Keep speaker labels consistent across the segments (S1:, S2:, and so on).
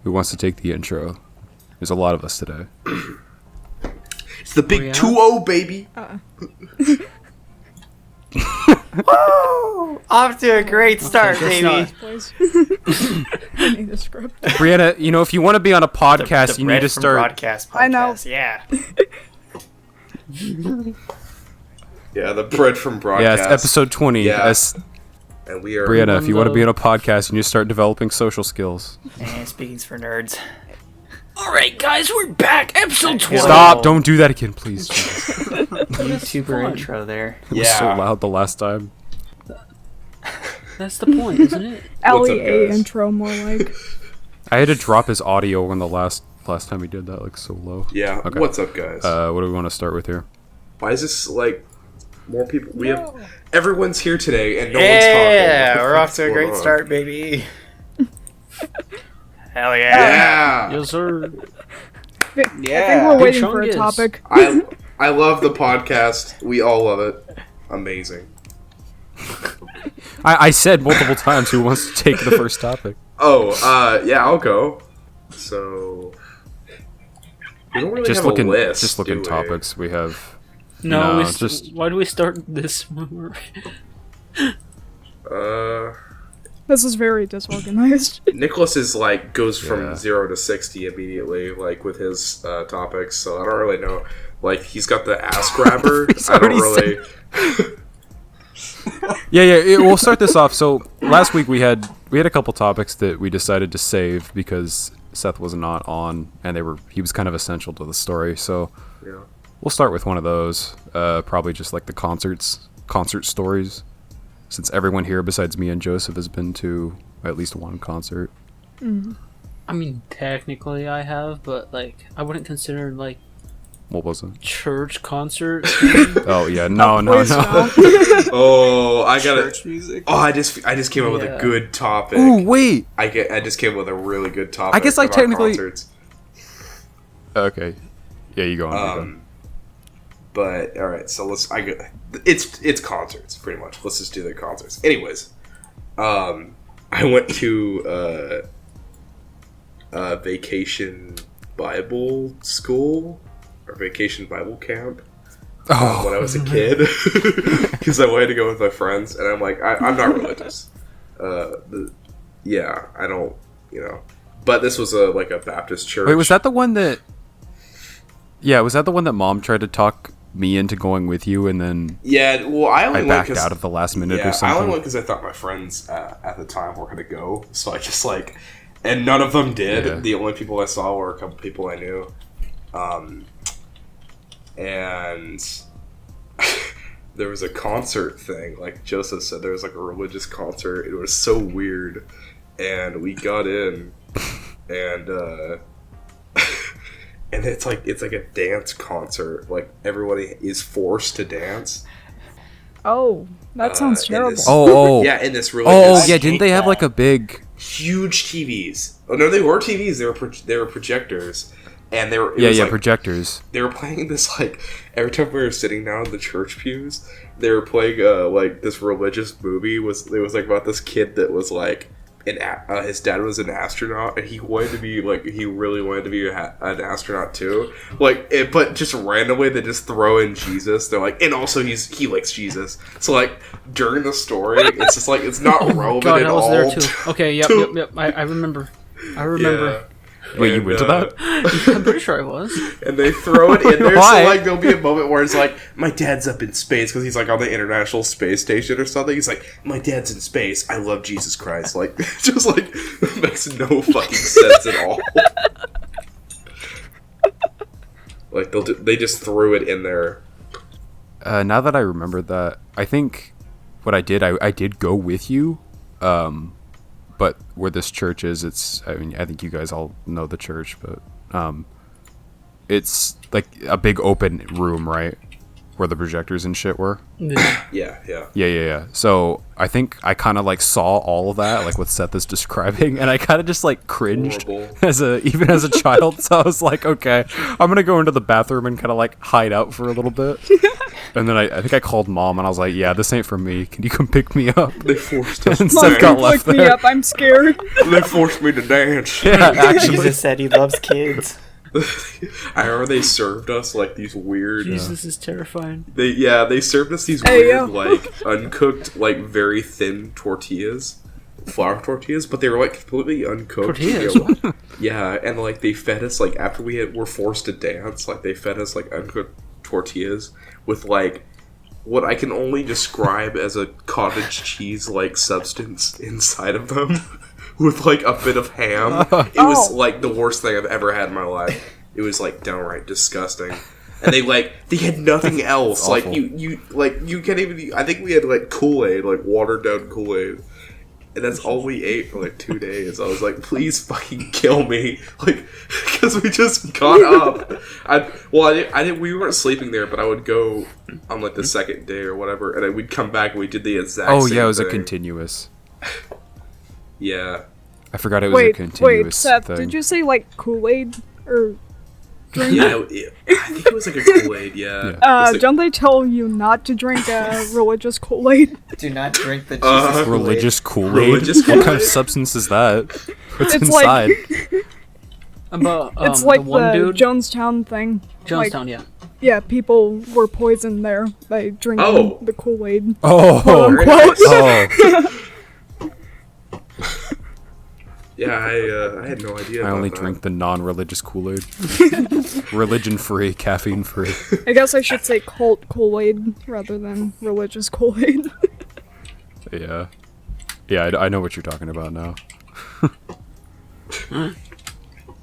S1: Who wants to take the intro? There's a lot of us today.
S2: It's the big 2-0, baby.
S3: Woo! Off to a great start, baby.
S4: I need a script.
S1: Breanna, if you want to be on a podcast, you need to start.
S3: Broadcast podcast.
S4: I know.
S3: Yeah.
S2: Yeah, the bread from broadcast.
S1: Yeah, it's episode 20.
S2: Yeah. And we are...
S1: Breanna, if you want to be on a podcast, you need to start developing social skills.
S3: And speaking's for nerds. Alright, guys, we're back. Episode 20.
S1: Stop! Don't do that again, please.
S3: YouTuber intro there.
S1: It was so loud the last time.
S5: That's the point, isn't it?
S4: LEA intro, more like.
S1: I had to drop his audio when the last time he did that, like, so low.
S2: Yeah,
S1: Okay.
S2: What's up, guys?
S1: What do we want to start with here?
S2: Why is this, like, more people? We have... Everyone's here today, and no one's talking.
S3: Yeah, we're off to a great start, baby. Hell yeah.
S2: Yeah!
S5: Yes, sir.
S4: I think we're waiting for a
S5: Chungus.
S4: topic.
S2: I love the podcast. We all love it. Amazing.
S1: I said multiple times who wants to take the first topic.
S2: Yeah, I'll go. So... We don't really have a list,
S1: Just looking
S2: do we?
S1: topics we have.
S5: No,
S1: just...
S5: why do we start this when we're...
S4: This is very disorganized.
S2: Nicholas is like goes from
S1: Yeah.
S2: 0 to 60 immediately, like with his topics. So I don't really know. Like he's got the ass grabber. I don't really.
S1: We'll start this off. So last week we had a couple topics that we decided to save because Seth was not on, and he was kind of essential to the story. So
S2: Yeah.
S1: we'll start with one of those. Probably just like the concert stories. Since everyone here besides me and Joseph has been to at least one concert.
S5: I mean, technically I have, but, like, I wouldn't consider, like,
S1: What was it?
S5: church concert.
S1: Oh yeah, no.
S2: Oh, I got it.
S3: Church music.
S2: Oh, I just came up with a
S5: Yeah.
S2: good topic.
S1: Ooh, wait.
S2: I just came up with a really good topic.
S1: I guess I
S2: about
S1: technically-
S2: concerts.
S1: Okay. Yeah, you go on.
S2: But all right, so it's concerts pretty much. Let's just do the concerts. Anyways, I went to vacation Bible school or vacation Bible camp when I was a kid because I wanted to go with my friends, and I'm like, I'm not religious. I don't, But this was a Baptist church.
S1: Wait, was that the one that? Yeah, was that the one that Mom tried to talk me into going with you, and then
S2: Yeah, well, I only
S1: I
S2: went
S1: backed
S2: 'cause-
S1: out at the last minute
S2: Yeah,
S1: or something?
S2: I only went because I thought my friends at the time were going to go, so I just and none of them did.
S1: Yeah.
S2: The only people I saw were a couple people I knew, and there was a concert thing. Like Joseph said, there was like a religious concert. It was so weird, and we got in, and and it's like a dance concert. Like everybody is forced to dance.
S4: Oh, that sounds terrible.
S2: Yeah, in this religious...
S1: didn't they have like a big...
S2: Huge TVs. Oh, no, they were TVs. They were projectors. And they were...
S1: projectors.
S2: They were playing this, every time we were sitting down in the church pews, they were playing, this religious movie. It was about this kid that was, his dad was an astronaut, and he wanted to be he really wanted to be an astronaut too. But just randomly they just throw in Jesus. They're like, and also he likes Jesus. So during the story, it's just it's not relevant
S5: God,
S2: at
S5: I was
S2: all.
S5: there too. Okay, yep. I remember.
S2: Yeah.
S1: Wait, you went to that?
S5: I'm pretty sure I was.
S2: And they throw it in there,
S1: Why?
S2: so there'll be a moment where it's my dad's up in space because he's on the International Space Station or something. He's like, my dad's in space. I love Jesus Christ. Just it makes no fucking sense at all. They just threw it in there.
S1: Now that I remember that, I think what I did go with you. But where this church is, I think you guys all know the church, but it's like a big open room, right? Where the projectors and shit were.
S2: Yeah.
S1: So I think I kind of saw all of that, what Seth is describing, and I kind of just cringed even as a child. So I was like, okay, I'm gonna go into the bathroom and kind of hide out for a little bit. And then I think I called mom and I was like, yeah, this ain't for me. Can you come pick me up?
S2: They forced us.
S1: And
S2: to
S1: Seth
S2: dance.
S1: got left
S4: Pick me
S1: there.
S4: up, I'm scared.
S2: They forced me to dance.
S1: Yeah, actually.
S3: Jesus said he loves kids.
S2: I remember they served us like these weird.
S5: Jesus is terrifying.
S2: They served us these
S4: Hey,
S2: weird
S4: yo.
S2: like uncooked like very thin tortillas, flour tortillas, but they were like completely uncooked.
S5: Tortillas?
S2: You know, yeah, and like they fed us like after were forced to dance, like they fed us like uncooked tortillas with like what I can only describe as a cottage cheese like substance inside of them. With like a bit of ham. It was like the worst thing I've ever had in my life. It was like downright disgusting. And they had nothing else. Like you can't even. I think we had like Kool-Aid, like watered down Kool-Aid, and that's all we ate for like 2 days. I was like, please fucking kill me, like because we just got up. We weren't sleeping there, but I would go on like the second day or whatever, and then we'd come back and we did the exact.
S1: Oh
S2: same
S1: yeah, it was
S2: thing.
S1: a continuous.
S2: Yeah.
S1: I forgot it was a continuous
S4: wait, Seth,
S1: thing.
S4: did you say like Kool-Aid or drink?
S2: Yeah, I think it was like a Kool-Aid, yeah. It's like-
S4: Don't they tell you not to drink religious Kool-Aid?
S3: Do not drink the Jesus
S1: Religious Kool-Aid?
S2: Religious
S1: What kind of
S2: Kool-Aid?
S1: substance is that? What's
S4: It's
S1: inside?
S5: About
S4: It's like
S5: the one dude,
S4: Jonestown thing.
S5: Jonestown,
S4: Like,
S5: yeah.
S4: yeah, people were poisoned there by drinking
S2: Oh.
S4: the Kool-Aid.
S1: Oh,
S2: Very nice.
S1: oh.
S2: Yeah, I had no idea.
S1: I
S2: about
S1: only
S2: that.
S1: drink the non-religious Kool-Aid. Religion-free, caffeine-free.
S4: I guess I should say cult Kool-Aid rather than religious Kool-Aid.
S1: Yeah. Yeah, I know what you're talking about now.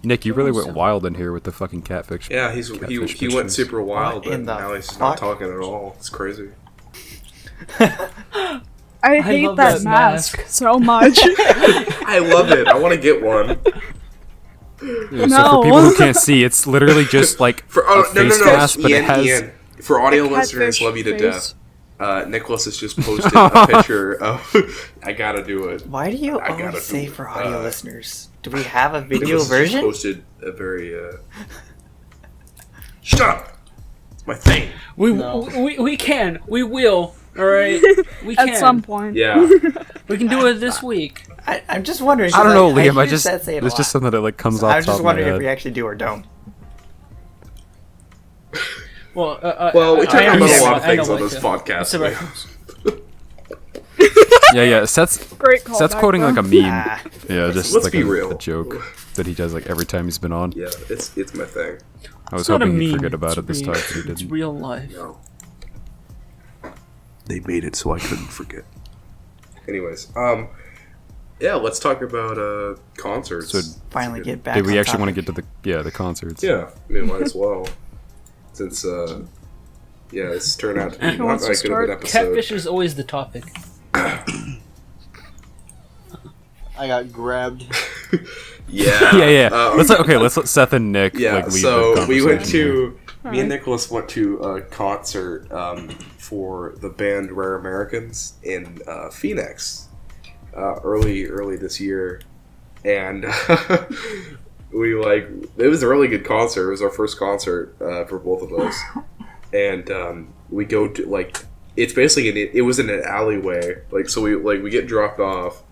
S1: Nick, you really went wild in here with the fucking catfish.
S2: Yeah, he went
S1: pictures.
S2: super wild,
S3: What
S2: but
S3: in the
S2: now he's just not
S3: fuck?
S2: talking at all. It's crazy.
S4: I hate
S5: love
S4: that
S5: that
S4: mask so much.
S2: I love it. I want to get one.
S1: Yeah, So
S4: No.
S1: for people who can't see, it's literally just like
S2: For
S1: a
S2: no,
S1: face
S2: no.
S1: mask, but it
S2: Ian,
S1: has...
S2: Ian, for audio
S4: A
S2: listeners,
S4: catfish
S2: love you to
S4: face.
S2: death. Nicholas has just posted a picture of. I gotta do it.
S3: Why do you
S2: I gotta
S3: always say
S2: do it.
S3: for audio listeners? Do we have a video
S2: Nicholas has just
S3: version?
S2: posted a very. Shut up! It's my thing.
S5: We can. We will. All right. We can.
S4: At some point.
S2: Yeah.
S5: We can do it this week.
S3: I'm just wondering.
S1: I don't know, Liam.
S3: hear
S1: I just
S3: Seth say it a
S1: it's just
S3: lot.
S1: something that like comes
S3: So
S1: off
S3: I was
S1: top
S3: just
S1: of my
S3: wondering if
S1: head.
S3: we actually do or don't.
S5: Well,
S2: Well, we
S5: I
S2: talk about a
S5: understand.
S2: lot of
S5: I
S2: things
S5: know
S2: on
S5: what
S2: this
S5: to-
S2: podcast.
S5: It's a reference.
S1: Yeah. Seth's
S4: Great call.
S1: quoting like a meme.
S3: Ah,
S1: Yeah, just
S2: let's
S1: like
S2: be
S1: a
S2: real.
S1: joke that he does like every time he's been on.
S2: Yeah, it's my thing.
S1: I was
S5: It's not a
S1: hoping he'd
S5: meme.
S1: forget about
S5: It's
S1: it this
S5: real.
S1: time, but he
S5: It's
S1: didn't.
S5: real life.
S2: No. They made it so I couldn't forget. Anyways, yeah, let's talk about concerts.
S1: So,
S3: finally get back.
S1: Did we
S3: on
S1: actually want to
S3: topic.
S1: get to the concerts?
S2: Yeah, I mean, might as well. Since this turned out to be
S4: Who
S2: not
S4: wants to
S2: that good of an
S4: start?
S2: episode.
S5: Catfish is always the topic.
S6: I got grabbed.
S2: Yeah,
S1: Yeah. Let's let Seth and Nick
S2: Yeah,
S1: like lead
S2: so
S1: the
S2: we went
S1: conversation.
S2: to. Me and
S4: Alright.
S2: Nicholas went to a concert for the band Rare Americans in Phoenix early this year, and we it was a really good concert. It was our first concert for both of us, and we go to it's basically it was in an alleyway. So we get dropped off.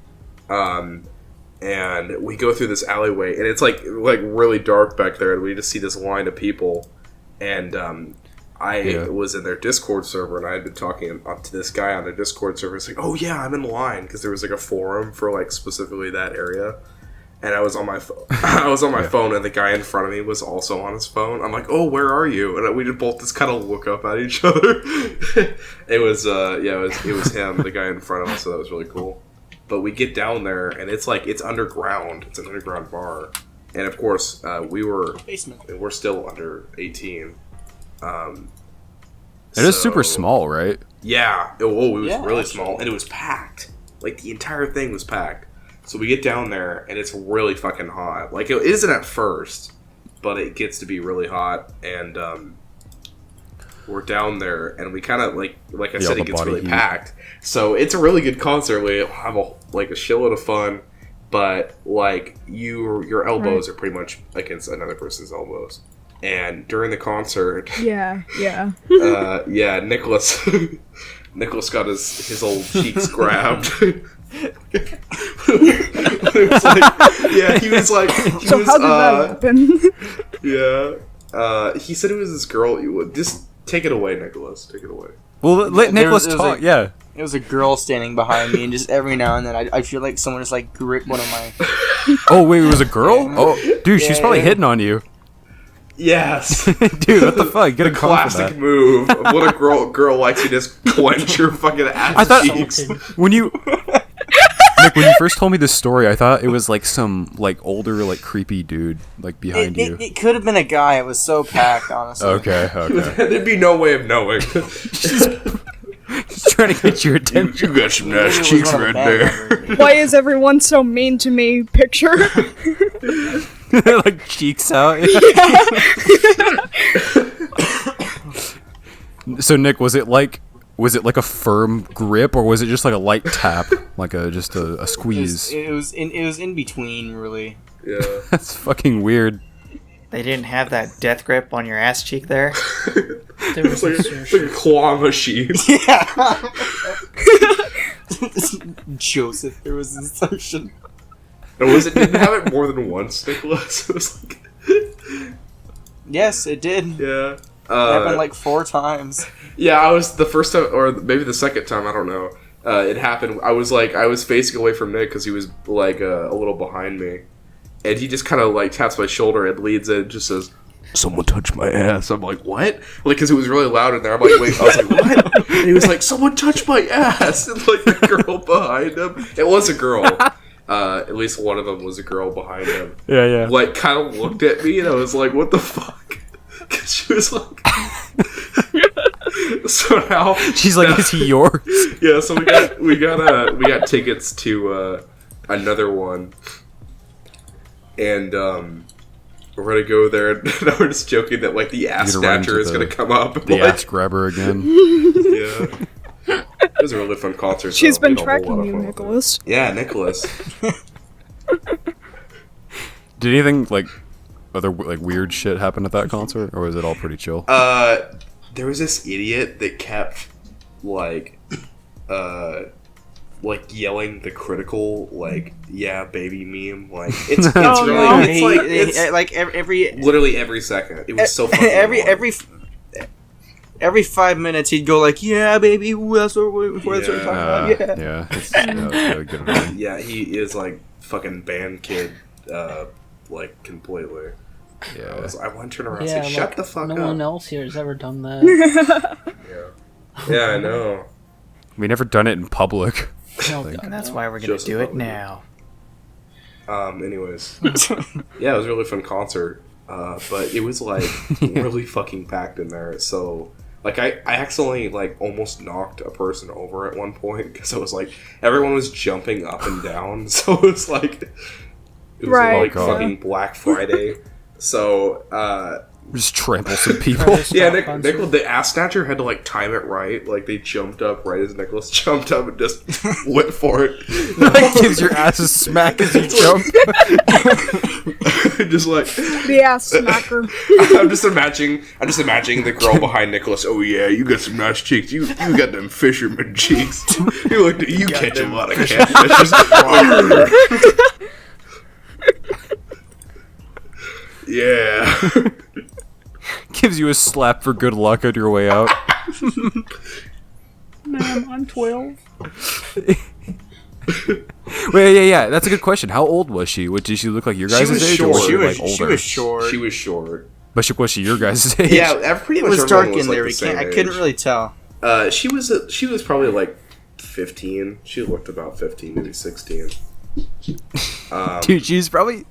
S2: And we go through this alleyway, and it's like really dark back there, and we just see this line of people. And I was in their Discord server, and I had been talking to this guy on their Discord server. It's like, oh yeah, I'm in line, because there was like a forum for specifically that area. And I was on my phone, and the guy in front of me was also on his phone. I'm like, oh, where are you? And we both just kind of look up at each other. It was him, the guy in front of us. So that was really cool. But we get down there, and it's underground. It's an underground bar, and of course, we're still under 18.
S1: It is super small, right?
S2: Yeah. It was
S6: Yeah,
S2: really
S6: actually.
S2: small, and it was packed. The entire thing was packed. So we get down there, and it's really fucking hot. It isn't at first, but it gets to be really hot, and we're down there, and we kind of like I said,
S1: the
S2: it gets
S1: body
S2: really
S1: heat.
S2: packed. So it's a really good concert. We have a shitload of fun, but your elbows are pretty much against another person's elbows. And during the concert,
S4: Yeah.
S2: Nicholas Nicholas got his old cheeks grabbed. It was he was like,
S4: So how did that happen?
S2: he said it was this girl. Just take it away, Nicholas. Take it away.
S1: Well, let Nicholas talk. Yeah.
S6: It was a girl standing behind me, and just every now and then, I feel like someone just like gripped one of my.
S1: Oh wait, it was a girl? Oh, dude, she's probably hitting on you.
S2: Yes,
S1: dude. What the fuck? Get a call for
S2: classic
S1: that.
S2: move of what a girl likes. You just clench your fucking ass
S1: I thought
S2: cheeks.
S1: when you Nick, when you first told me this story, I thought it was like some like older, like creepy dude like behind you.
S6: It could have been a guy. It was so packed, honestly.
S1: Okay.
S2: There'd be no way of knowing.
S1: He's trying to get your attention.
S2: You got some nice
S6: Maybe it was
S2: cheeks
S6: one of
S2: right
S6: the band
S2: there.
S6: members.
S4: Why is everyone so mean to me? Picture.
S1: Like cheeks out. So Nick, was it like a firm grip, or was it just like a light tap, like just a squeeze?
S6: It was in between, really.
S2: Yeah.
S1: That's fucking weird.
S3: They didn't have that death grip on your ass cheek there.
S5: There was
S2: It's like a claw machine.
S6: Yeah. Joseph, there was insertion.
S2: And didn't have it more than once, Nicholas? It was like,
S6: Yes, it did.
S2: yeah.
S6: It happened like 4 times.
S2: Yeah, I was the first time, or maybe the second time, I don't know. It happened. I was facing away from Nick because he was like a little behind me, and he just kind of like taps my shoulder and leads in, and just says, "Someone touched my ass." I'm like, "What?" Like, because it was really loud in there. I'm like, "Wait," I was like, "What?" And he was like, "Someone touched my ass," and like the girl behind him. It was a girl. At least one of them was a girl behind him.
S1: Yeah.
S2: Like, kind of looked at me, and I was like, "What the fuck?" Because she was like. So now
S1: She's like, "Is he yours?"
S2: Yeah, so we got tickets to another one, and we're gonna go there. And I was just joking that like the ass
S1: You're gonna run
S2: snatcher
S1: into
S2: is gonna come up.
S1: The
S2: like,
S1: ass grabber again.
S2: Yeah, it was a really fun concert.
S4: She's
S2: so
S4: been
S2: we had a whole
S4: tracking
S2: lot of
S4: you,
S2: fun.
S4: Nicholas.
S2: Yeah, Nicholas.
S1: Did anything like other like weird shit happen at that concert, or was it all pretty chill?
S2: There was this idiot that kept like yelling the critical like "yeah baby" meme. Like it's
S4: Oh,
S2: really
S4: no.
S2: it's like it's
S6: like every
S2: literally every second. It was so fucking annoying.
S6: every 5 minutes he'd go like, "Yeah, baby, that's what we're talking about." Yeah.
S1: That's really good. One.
S2: Yeah, he is like fucking band kid, like completely.
S1: Yeah.
S2: I want to turn around and
S5: Yeah,
S2: say, "Shut
S5: like,
S2: the fuck
S5: no
S2: up."
S5: one else here has ever done that.
S2: Yeah, I know.
S1: We never done it in public.
S5: No,
S1: Like-
S5: God,
S3: And that's
S5: no.
S3: why we're gonna
S2: Joseph
S3: do it
S2: probably.
S3: now.
S2: Anyways, yeah, it was a really fun concert, but it was like really fucking packed in there. So like I accidentally like almost knocked a person over at one point because it was like everyone was jumping up and down. So it was like
S4: Right,
S2: like
S1: yeah.
S2: fucking Black Friday. So
S1: Just trample some people.
S2: yeah,
S5: Concert.
S2: Nicholas, the ass snatcher had to like time it right. Like they jumped up right as Nicholas jumped up and just went for it.
S1: Like gives your ass a smack as you jump.
S2: Just like
S4: The ass smacker.
S2: I'm just imagining the girl behind Nicholas. "Oh yeah, you got some nice cheeks. You got them fisherman cheeks. You catch a lot of catfishes." Yeah.
S1: Gives you a slap for good luck on your way out.
S4: Ma'am, I'm 12.
S1: Wait, yeah. That's a good question. How old was she? What did she look like? Your guys'
S2: was
S1: age,
S2: short.
S1: or was
S2: She
S1: she
S2: was-
S1: like older?
S6: She was short.
S2: She was short.
S1: But was she your guys' age?
S2: Yeah, pretty
S6: It
S2: much
S6: was
S2: everyone
S6: dark
S2: was,
S6: in
S2: like,
S6: there.
S2: the same
S6: I couldn't
S2: age.
S6: really tell.
S2: She was probably like 15. She looked about 15, maybe 16.
S1: Dude, she's probably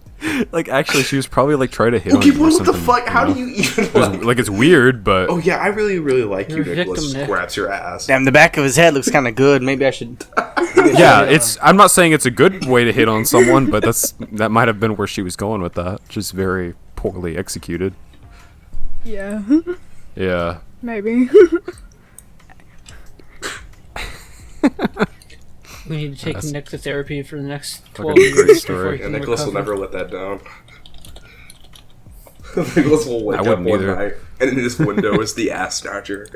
S1: like actually she was probably like trying to hit on
S2: Okay,
S1: you or
S2: what the
S1: something,
S2: fuck? How
S1: know?
S2: do you even
S1: It's, like it's weird, but
S2: Oh yeah, I really like you,
S5: You're a
S2: Nicholas.
S5: victim, Nick.
S2: Grabs your ass.
S6: Damn, the back of his head looks kind of good. Maybe I should.
S1: yeah, it's. I'm not saying it's a good way to hit on someone, but that might have been where she was going with that. Just very poorly executed.
S4: Yeah,
S1: Yeah.
S4: maybe.
S5: We need to take
S1: That's-
S5: Nick to therapy for the next
S1: Fucking
S5: 12
S1: great
S5: years
S1: story.
S5: before he
S2: And
S5: can
S2: Nicholas will
S5: recover.
S2: never let that down. Nicholas will wake
S1: I
S2: up
S1: wouldn't
S2: one
S1: either.
S2: night, and in his window is the ass snatcher.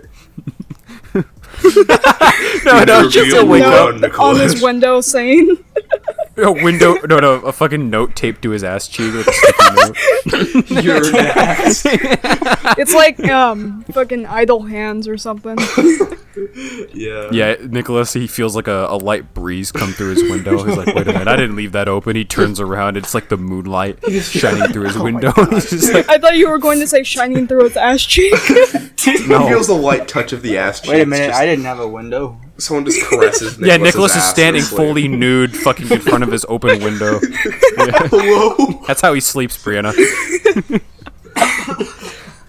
S1: No, just
S2: Reveal
S1: to wake
S2: no.
S1: up.
S4: On his window saying,
S1: A fucking note taped to his ass cheek with a sticky note.
S2: You're an ass.
S4: it's like, fucking idle hands or something.
S2: Yeah.
S1: Yeah, Nicholas, he feels like a light breeze come through his window. He's like, wait a minute, I didn't leave that open. He turns around, it's like the moonlight shining through his window. He's just like,
S4: I thought you were going to say shining through his ass cheek.
S2: He feels the light touch of the ass cheeks.
S6: Wait a minute,
S2: just-
S6: I didn't have a window.
S2: Someone just caresses Nicholas's
S1: yeah, Nicholas is
S2: ass
S1: standing
S2: to sleep.
S1: fully nude, fucking in front of his open window. Yeah.
S2: Hello?
S1: That's how he sleeps, Breanna.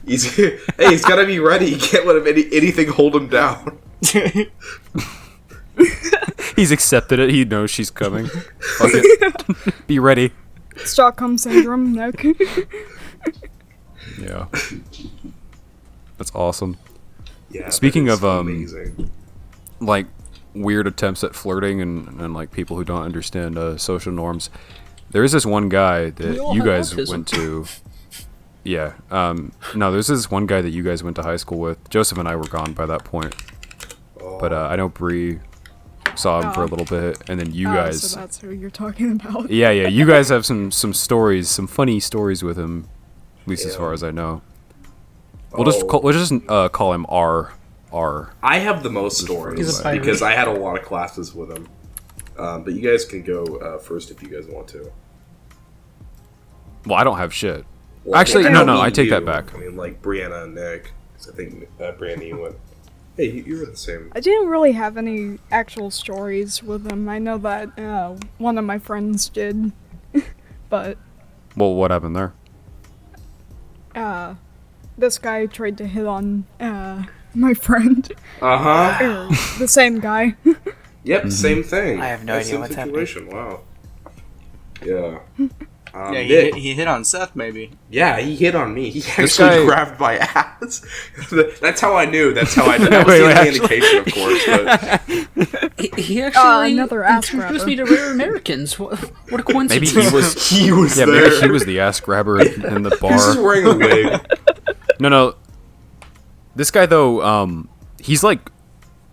S2: He's gotta be ready. You can't let him anything hold him down.
S1: He's accepted it. He knows she's coming. Fuck it. Be ready.
S4: Stockholm syndrome, Nick.
S1: Yeah. That's awesome.
S2: Yeah.
S1: Speaking
S2: that is
S1: of,
S2: amazing.
S1: Like, weird attempts at flirting and like, people who don't understand social norms. There is this one guy that
S5: We all
S1: you
S5: have
S1: guys
S5: autism.
S1: went to. Yeah. No, there's this one guy that you guys went to high school with. Joseph and I were gone by that point. But I know Bree saw him for a little bit, and then you guys.
S4: So that's who you're talking about.
S1: Yeah, you guys have some stories, some funny stories with him, at least as far as I know. We'll just call him R.
S2: I have the most stories
S5: He's a pirate.
S2: because I had a lot of classes with him. But you guys can go first if you guys want to.
S1: Well, I don't have shit.
S2: Well,
S1: Actually,
S2: I
S1: no,
S2: mean
S1: I take
S2: you.
S1: that back.
S2: I mean, like Breanna and Nick. 'Cause I think Breanna, you went. Hey, you were the same.
S4: I didn't really have any actual stories with him. I know that one of my friends did, but
S1: Well, what happened there?
S4: this guy tried to hit on my friend.
S2: Uh huh.
S4: The same guy.
S2: Yep, same thing.
S3: I have no idea what's
S2: happening. Wow. Yeah.
S6: Yeah, he hit on Seth, maybe.
S2: Yeah, he hit on me. He actually
S1: guy-
S2: grabbed my ass. That's how I knew. That was
S1: Wait,
S2: the only
S1: actually-
S2: indication, of course. But
S5: He actually
S4: another ass
S5: introduced
S4: grabber.
S5: me to rare Americans. What a
S1: Maybe
S5: coincidence.
S1: he was.
S2: he was
S1: Yeah,
S2: there.
S1: maybe he was the ass grabber in the
S2: He was just
S1: bar.
S2: wearing a wig.
S1: No. This guy though, he's like,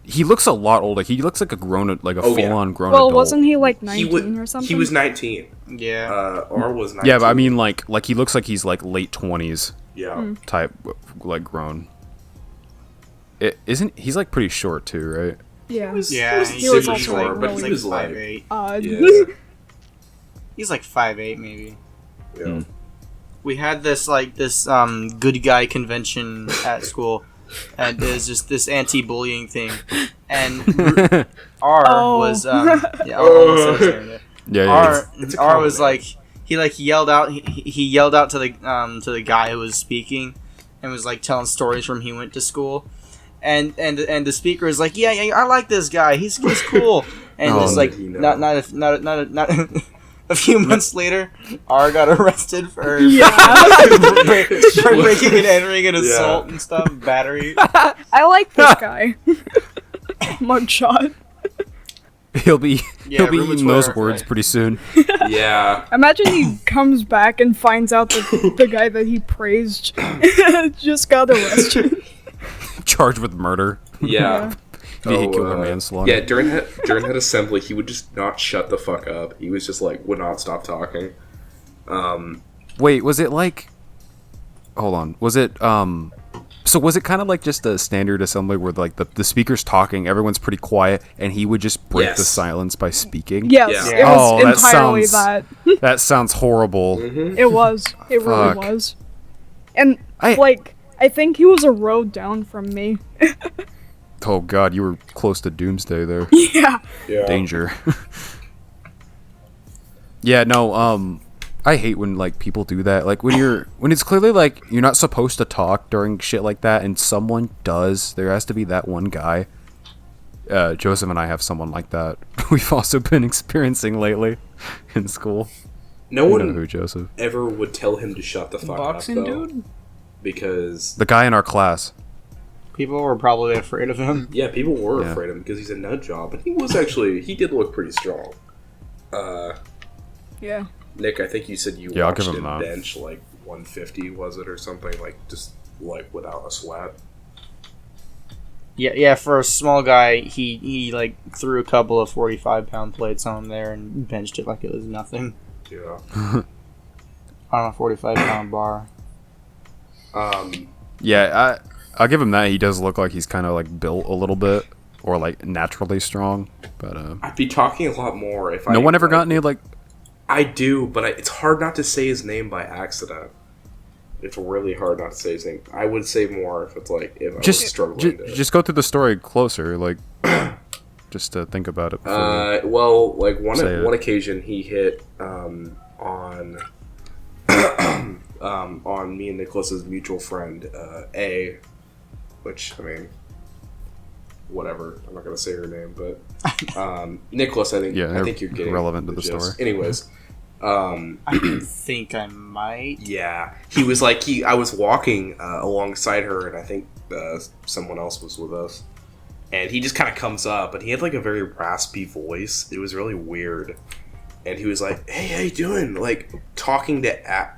S1: he looks a lot older. He looks like a
S2: Oh, yeah.
S1: full-on grown
S4: Well,
S1: adult.
S4: wasn't he like
S2: He
S4: 19 or something?
S2: He was 19.
S6: Yeah.
S2: R was 19.
S1: Yeah, but I mean, like he looks like he's like late 20s
S2: Yeah.
S1: type, like grown. It isn't. He's like pretty short too, right?
S4: Yeah.
S6: Yeah,
S4: he was
S2: super
S4: also
S2: short,
S4: like
S2: but
S4: really
S2: he was like,
S6: 5'8".
S4: odd.
S2: yeah.
S6: He's like 5'8", maybe.
S2: Yeah.
S6: We had this good guy convention at school, and there's just this anti-bullying thing, and R
S4: Oh.
S6: was almost said it.
S1: Yeah.
S6: R
S2: It's a
S6: R was
S2: compliment.
S6: like he yelled out he yelled out to the guy who was speaking, and was like telling stories from he went to school, and the speaker was like, yeah, I like this guy, he's cool, and
S1: Oh,
S6: it's like
S2: you know.
S6: not a few months later, R got arrested for for breaking and entering an assault and stuff, battery.
S4: I like this guy. Mugshot.
S1: He'll be
S6: Yeah,
S1: he'll be
S6: rumors
S1: eating
S6: were
S1: those
S6: right.
S1: words pretty soon.
S2: Yeah.
S4: Imagine he comes back and finds out that the guy that he praised just got arrested.
S1: Charged with murder,
S2: Yeah.
S1: vehicular manslaughter.
S2: Yeah, during that assembly, he would just not shut the fuck up. He was just like, would not stop talking.
S1: Wait, was it like? Hold on. Was it So was it kind of like just a standard assembly where like the speaker's talking, everyone's pretty quiet, and he would just break the
S2: Yes.
S1: silence by speaking?
S4: Yes,
S2: Yeah.
S4: it was
S1: Oh, that
S4: entirely
S1: sounds-
S4: that.
S1: That sounds horrible.
S4: It was. It really
S1: Fuck.
S4: was. And
S1: I
S4: think he was a road down from me.
S1: Oh god, you were close to doomsday there.
S4: Yeah.
S2: Yeah.
S1: Danger. Yeah, no, I hate when like people do that. Like when it's clearly like you're not supposed to talk during shit like that and someone does. There has to be that one guy. Joseph and I have someone like that. We've also been experiencing lately in school.
S2: No
S1: You know
S2: one
S1: who, Joseph?
S2: ever would tell him to shut the fuck
S5: Boxing
S2: up, though.
S5: dude?
S2: Because,
S1: The guy in our class.
S6: People were probably afraid of him.
S2: yeah, people were
S1: Yeah.
S2: afraid of him because he's a nut job. And he did look pretty strong.
S4: Yeah.
S2: Nick, I think you said you
S1: Yeah, I'll
S2: watched
S1: give him
S2: him
S1: that.
S2: bench, like, 150, was it, or something, like, just, like, without a sweat.
S6: Yeah, for a small guy, he like threw a couple of 45-pound plates on him there and benched it like it was nothing.
S2: Yeah.
S6: On a 45-pound bar.
S1: Yeah, I'll give him that. He does look like he's kind of like built a little bit, or like naturally strong. But
S2: I'd be talking a lot more if
S1: no one ever got any like.
S2: I do, but it's hard not to say his name by accident. It's really hard not to say his name. I would say more if it's like if I was struggling.
S1: Just go through the story closer, like just to think about it.
S2: Well, like one occasion he hit on on me and Nicholas's mutual friend A, which I mean, whatever. I'm not gonna say her name, but Nicholas. I think you're getting
S1: relevant to the
S2: gist.
S1: story.
S2: Anyways.
S6: I think I might.
S2: Yeah, he was like I was walking alongside her, and I think someone else was with us, and he just kind of comes up, and he had like a very raspy voice. It was really weird, and he was like, "Hey, how you doing?" Like talking to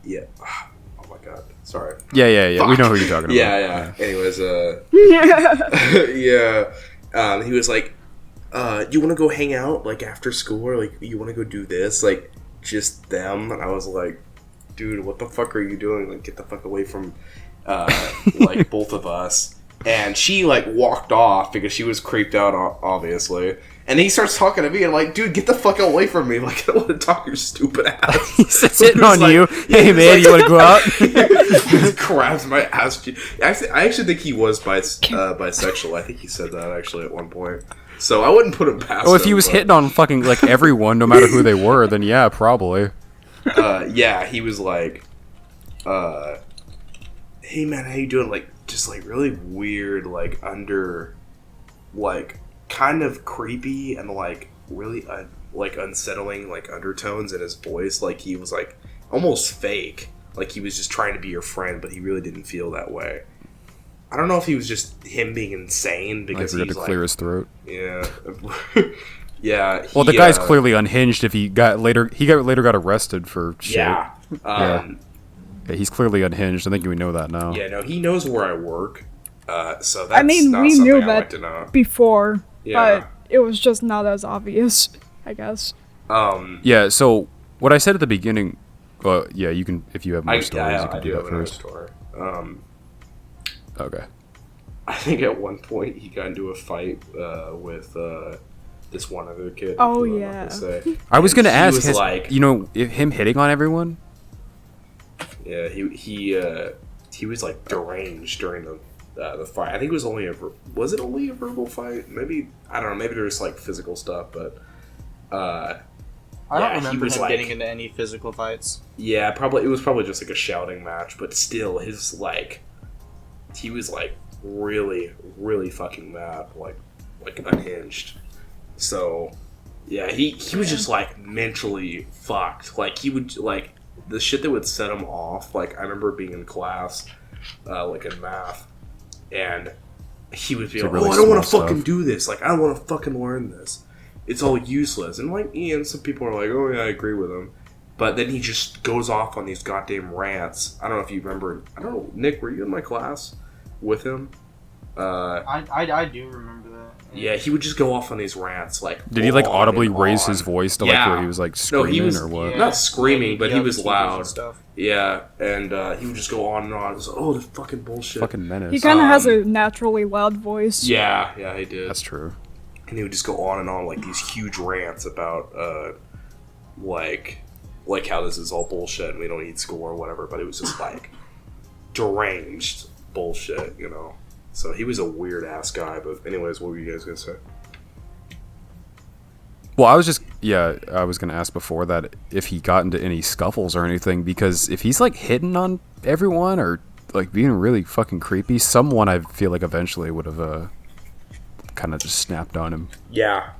S2: yeah. Oh my god, sorry.
S1: Yeah. We know who you're talking about.
S2: Yeah. Anyways, yeah. He was like, you want to go hang out like after school, or like you want to go do this, like just them? And I was like, dude, what the fuck are you doing? Like, get the fuck away from like both of us. And she like walked off because she was creeped out, obviously. And he starts talking to me, and I'm like, dude, get the fuck away from me! Like, I don't want to talk to your stupid ass.
S1: He's sitting on like, you. Hey man, you want to go out?
S2: He just grabs my ass. I actually think he was bisexual. I think he said that actually at one point. So I wouldn't put him past.
S1: Well, if he was hitting on fucking like everyone, no matter who they were, then yeah, probably.
S2: Yeah, he was like, "Hey man, how you doing?" Like, just like really weird, like under, like kind of creepy and like really like unsettling like undertones in his voice. Like he was like almost fake. Like he was just trying to be your friend, but he really didn't feel that way. I don't know if he was just him being insane because
S1: he had to clear his throat.
S2: Yeah, yeah.
S1: Well, the guy's clearly unhinged. If he later got arrested for shit.
S2: Yeah.
S1: Yeah, he's clearly unhinged. I think we know that now.
S2: Yeah, no, he knows where I work. So that's
S4: I mean,
S2: not
S4: we
S2: something
S4: knew
S2: I
S4: that
S2: like to know.
S4: before,
S2: Yeah.
S4: but it was just not as obvious, I guess.
S1: Yeah. So what I said at the beginning. Yeah, you can if you have more stories. You can do that first.
S2: Story.
S1: Okay.
S2: I think at one point he got into a fight with this one other kid.
S4: Oh,
S2: who I'm not
S4: yeah.
S2: gonna say.
S1: I was gonna ask,
S2: like,
S1: him hitting on everyone.
S2: Yeah, he was like deranged during the fight. I think it was only was it only a verbal fight? Maybe I don't know. Maybe there was like physical stuff, but
S6: I don't remember him
S2: like,
S6: getting into any physical fights.
S2: Yeah, probably it was probably just like a shouting match, but still, his like he was like really, really fucking mad, like unhinged. So yeah, he was just like mentally fucked. Like he would like the shit that would set him off. Like I remember being in class, like in math, and he would be like,
S1: really
S2: "Oh, I don't want to
S1: small
S2: fucking
S1: stuff.
S2: do this. Like I don't want to fucking learn this. It's all useless." And like Ian, some people are like, "Oh yeah, I agree with him." But then he just goes off on these goddamn rants. I don't know if you remember. I don't know, Nick, were you in my class with him?
S6: I do remember that.
S2: Yeah, he would just go off on these rants. Like,
S1: Did he like
S2: on
S1: audibly
S2: and
S1: raise
S2: on.
S1: his voice to
S2: Yeah.
S1: like where he was like screaming
S2: he was-
S1: or what?
S6: Yeah.
S2: Not screaming, but he
S6: yelled
S2: was
S6: at teachers and
S2: loud.
S6: stuff.
S2: Yeah, and he would just go on and on. Just, oh, the fucking bullshit.
S1: Fucking menace.
S4: He kind of has a naturally loud voice.
S2: Yeah, he did.
S1: That's true.
S2: And he would just go on and on like these huge rants about like how this is all bullshit and we don't eat school or whatever. But it was just like deranged bullshit, you know. So he was a weird ass guy. But anyways, what were you guys gonna say?
S1: Well, I was gonna ask before that if he got into any scuffles or anything, because if he's like hitting on everyone or like being really fucking creepy, someone I feel like eventually would have kind of just snapped on him.
S2: Yeah.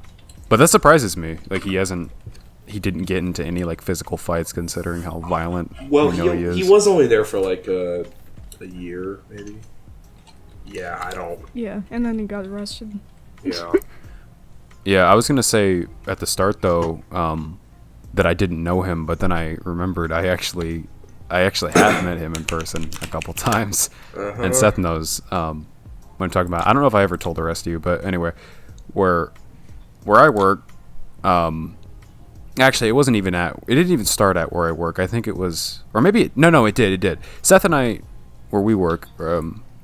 S1: But that surprises me. Like he didn't get into any like physical fights, considering how violent
S2: Well,
S1: he is.
S2: he was only there for like a year, maybe. Yeah, I don't.
S4: Yeah, and then he got arrested.
S2: Yeah.
S1: Yeah, I was gonna say at the start though that I didn't know him, but then I remembered I actually I actually have met him in person a couple times, and Seth knows what I'm talking about. I don't know if I ever told the rest of you, but anyway, where I work, actually, it didn't even start at where I work. I think it was, or maybe it did. Seth and I, where we work,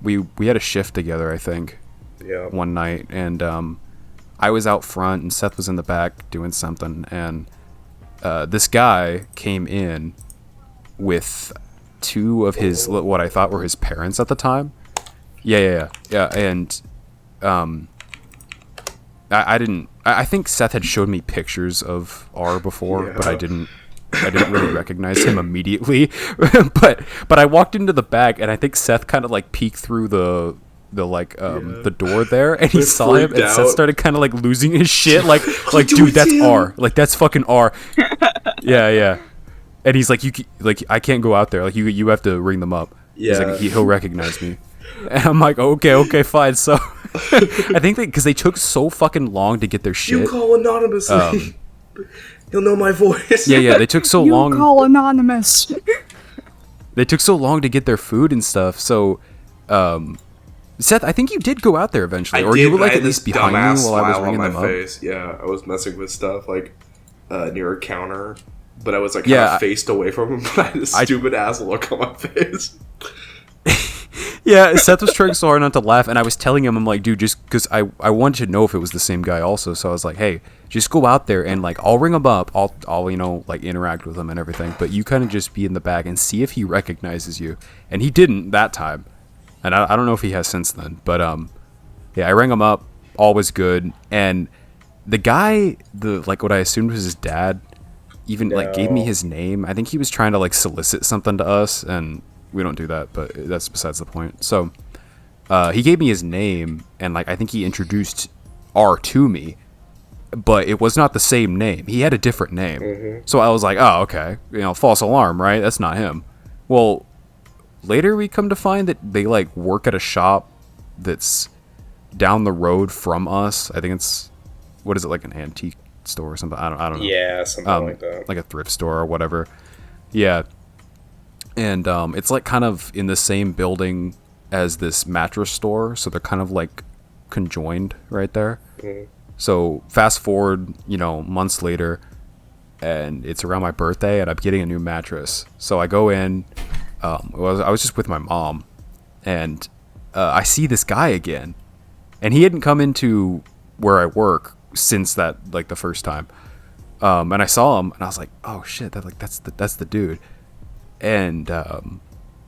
S1: we had a shift together, I think.
S2: Yeah.
S1: One night, and I was out front and Seth was in the back doing something, and this guy came in with two of his what I thought were his parents at the time. Yeah, and I think Seth had showed me pictures of R before, but I didn't really recognize him immediately. but I walked into the back, and I think Seth kind of like peeked through the door there, and he saw him, and Seth started kind of like losing his shit, like dude, that's R, like that's fucking R. yeah, and he's like, I can't go out there, like you have to ring them up. He's like, he'll recognize me, and I'm like, okay, fine. So I think because they took so fucking long to get their shit.
S2: You call anonymously. He'll know my voice.
S1: Yeah, they took so long.
S4: You call anonymous.
S1: They took so long to get their food and stuff. So, Seth, I think you did go out there eventually, you were like at least behind me while I was ringing them up.
S2: Yeah, I was messing with stuff like near a counter, but I was like kind of faced away from him. But I had a stupid ass look on my face.
S1: Yeah, Seth was trying so hard not to laugh, and I was telling him, I'm like, dude, just because I wanted to know if it was the same guy also, so I was like, hey, just go out there and like I'll ring him up, I'll like interact with him and everything, but you kind of just be in the back and see if he recognizes you, and he didn't that time. And I don't know if he has since then. But, yeah, I rang him up. All was good. And the guy, what I assumed was his dad, even, gave me his name. I think he was trying to, solicit something to us. And we don't do that, but that's besides the point. So, he gave me his name. And, I think he introduced R to me. But it was not the same name. He had a different name. Mm-hmm. So I was like, oh, okay. False alarm, right? That's not him. Well, later we come to find that they work at a shop that's down the road from us. I think it's, what is it, an antique store or something? I don't know.
S2: Yeah, something like that.
S1: Like a thrift store or whatever. Yeah. And it's kind of in the same building as this mattress store, so they're kind of conjoined right there. Mm-hmm. So fast forward, months later, and it's around my birthday, and I'm getting a new mattress. So I go in. I was just with my mom, and I see this guy again, and he hadn't come into where I work since that the first time, and I saw him, and I was like, oh shit, that's the dude, and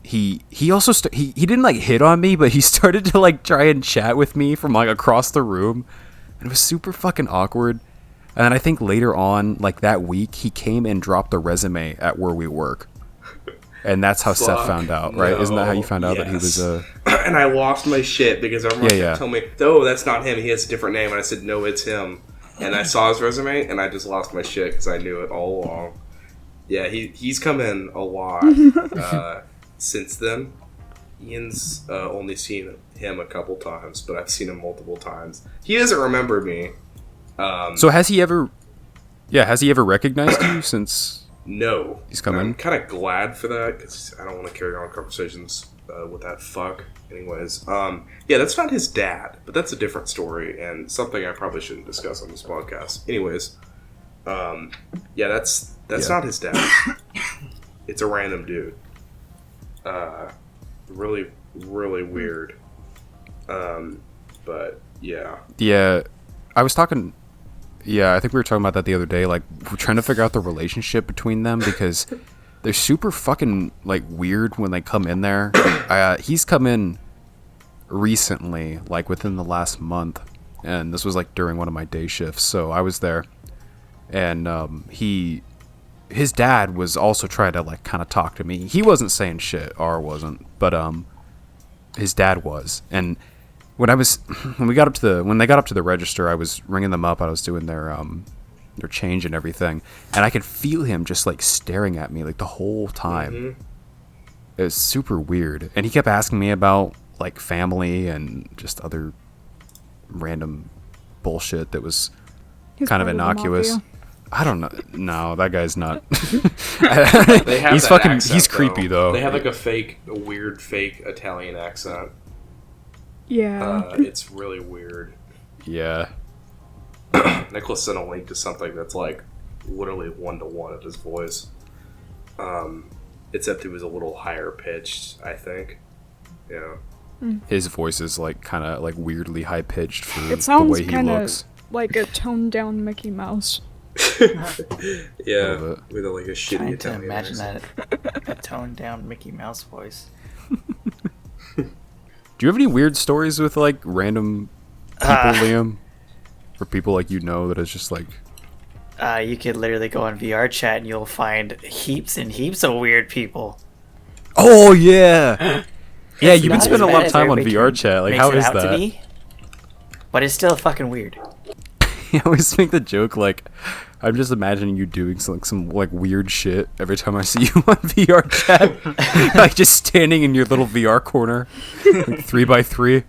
S1: he also he didn't hit on me, but he started to try and chat with me from across the room, and it was super fucking awkward. And then I think later on, that week, he came and dropped a resume at where we work. And that's how Seth found out, right?
S2: No.
S1: Isn't that how you found out that he was a...
S2: And I lost my shit because everyone kept telling me, oh, that's not him. He has a different name. And I said, no, it's him. And I saw his resume, and I just lost my shit because I knew it all along. Yeah, he's come in a lot since then. Ian's only seen him a couple times, but I've seen him multiple times. He doesn't remember me.
S1: So has he ever recognized you since...
S2: No.
S1: He's coming.
S2: I'm kind of glad for that, because I don't want to carry on conversations with that fuck. Anyways, yeah, that's not his dad, but that's a different story, and something I probably shouldn't discuss on this podcast. Anyways, yeah, that's not his dad. It's a random dude. Really, really weird. But, yeah.
S1: Yeah, I was talking... Yeah, I think we were talking about that the other day. We're trying to figure out the relationship between them because they're super fucking weird when they come in there. He's come in recently, within the last month, and this was during one of my day shifts. So I was there, and his dad was also trying to kind of talk to me. He wasn't saying shit, R wasn't, but his dad was, and. When they got up to the register, I was ringing them up. I was doing their change and everything, and I could feel him just staring at me the whole time. Mm-hmm. It was super weird, and he kept asking me about family and just other random bullshit that was kind of innocuous. I don't know. No, that guy's not.
S2: They have
S1: He's
S2: that
S1: fucking.
S2: accent,
S1: He's creepy though.
S2: They have like a weird fake Italian accent.
S4: Yeah.
S2: It's really weird.
S1: Yeah.
S2: Nicholas sent a link to something that's like literally 1-to-1 of his voice. Except it was a little higher pitched, I think. Yeah.
S1: His voice is like kind of like weirdly high pitched for
S4: It
S1: the
S4: sounds
S1: way he
S4: kind of
S1: looks.
S4: like a toned down Mickey Mouse.
S2: Yeah,
S1: Love it.
S2: with like a shitty
S3: Trying to
S2: Italian
S3: imagine
S2: accent.
S3: that a toned down Mickey Mouse voice.
S1: Do you have any weird stories with like random people, Liam? Or people like that is just like.
S3: You could literally go on VR chat and you'll find heaps and heaps of weird people.
S1: Oh yeah. Yeah,
S3: It's
S1: you've been
S3: not
S1: spending a
S3: as
S1: lot
S3: bad
S1: of time
S3: as
S1: on
S3: everybody
S1: VR chat. Like,
S3: makes
S1: how
S3: it
S1: is
S3: out to
S1: that?
S3: be, but it's still fucking weird.
S1: I always make the joke like, I'm just imagining you doing some like weird shit every time I see you on VR chat, like just standing in your little VR corner, like 3x3.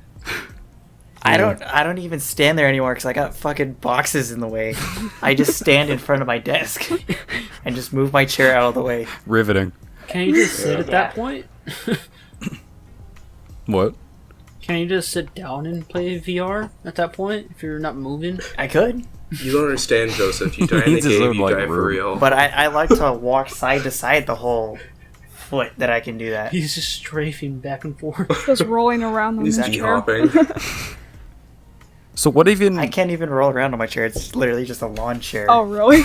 S3: I don't even stand there anymore because I got fucking boxes in the way. I just stand in front of my desk and just move my chair out of the way.
S1: Riveting.
S5: Can you just sit at that point?
S1: What?
S5: Can you just sit down and play VR at that point if you're not moving?
S3: I could,
S2: You don't understand, Joseph. You die in the
S1: Needs his
S2: game,
S1: own,
S2: you
S1: like,
S2: die for
S1: room.
S2: real.
S3: but I like to walk side to side the whole foot that I can do that.
S5: He's just strafing back and forth.
S4: Just rolling around on
S2: He's
S4: his chair.
S2: G-hopping.
S1: So what even?
S3: I can't even roll around on my chair. It's literally just a lawn chair.
S4: Oh, really?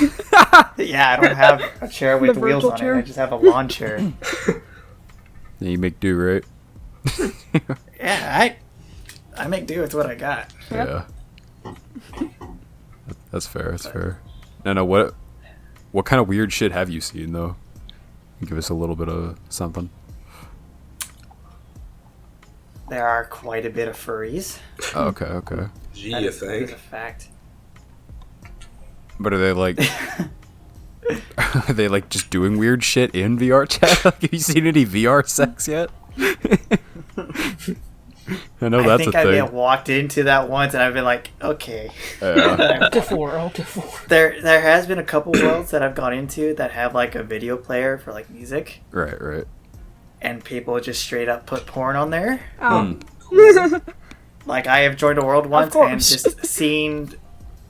S3: Yeah, I don't have a chair with
S4: The
S3: wheels
S4: virtual
S3: on
S4: chair?
S3: it. I just have a lawn chair.
S1: Yeah, you make do, right?
S3: Yeah, I make do with what I got.
S1: Yeah. That's fair. That's fair. No, what kind of weird shit have you seen though? Give us a little bit of something.
S3: There are quite a bit of furries.
S1: Oh, okay.
S2: Gee,
S3: That
S2: you
S3: is a
S2: think?
S3: fact.
S1: But are they like? Are they like just doing weird shit in VR chat? Like, have you seen any VR sex yet? I know
S3: I
S1: that's
S3: think
S1: a
S3: I've
S1: thing.
S3: been walked into that once, and I've been like, okay.
S1: Yeah.
S5: Before.
S3: There has been a couple worlds that I've gone into that have like a video player for like music,
S1: Right.
S3: and people just straight up put porn on there.
S4: Oh.
S3: Like I have joined a world once and
S4: course.
S3: just seen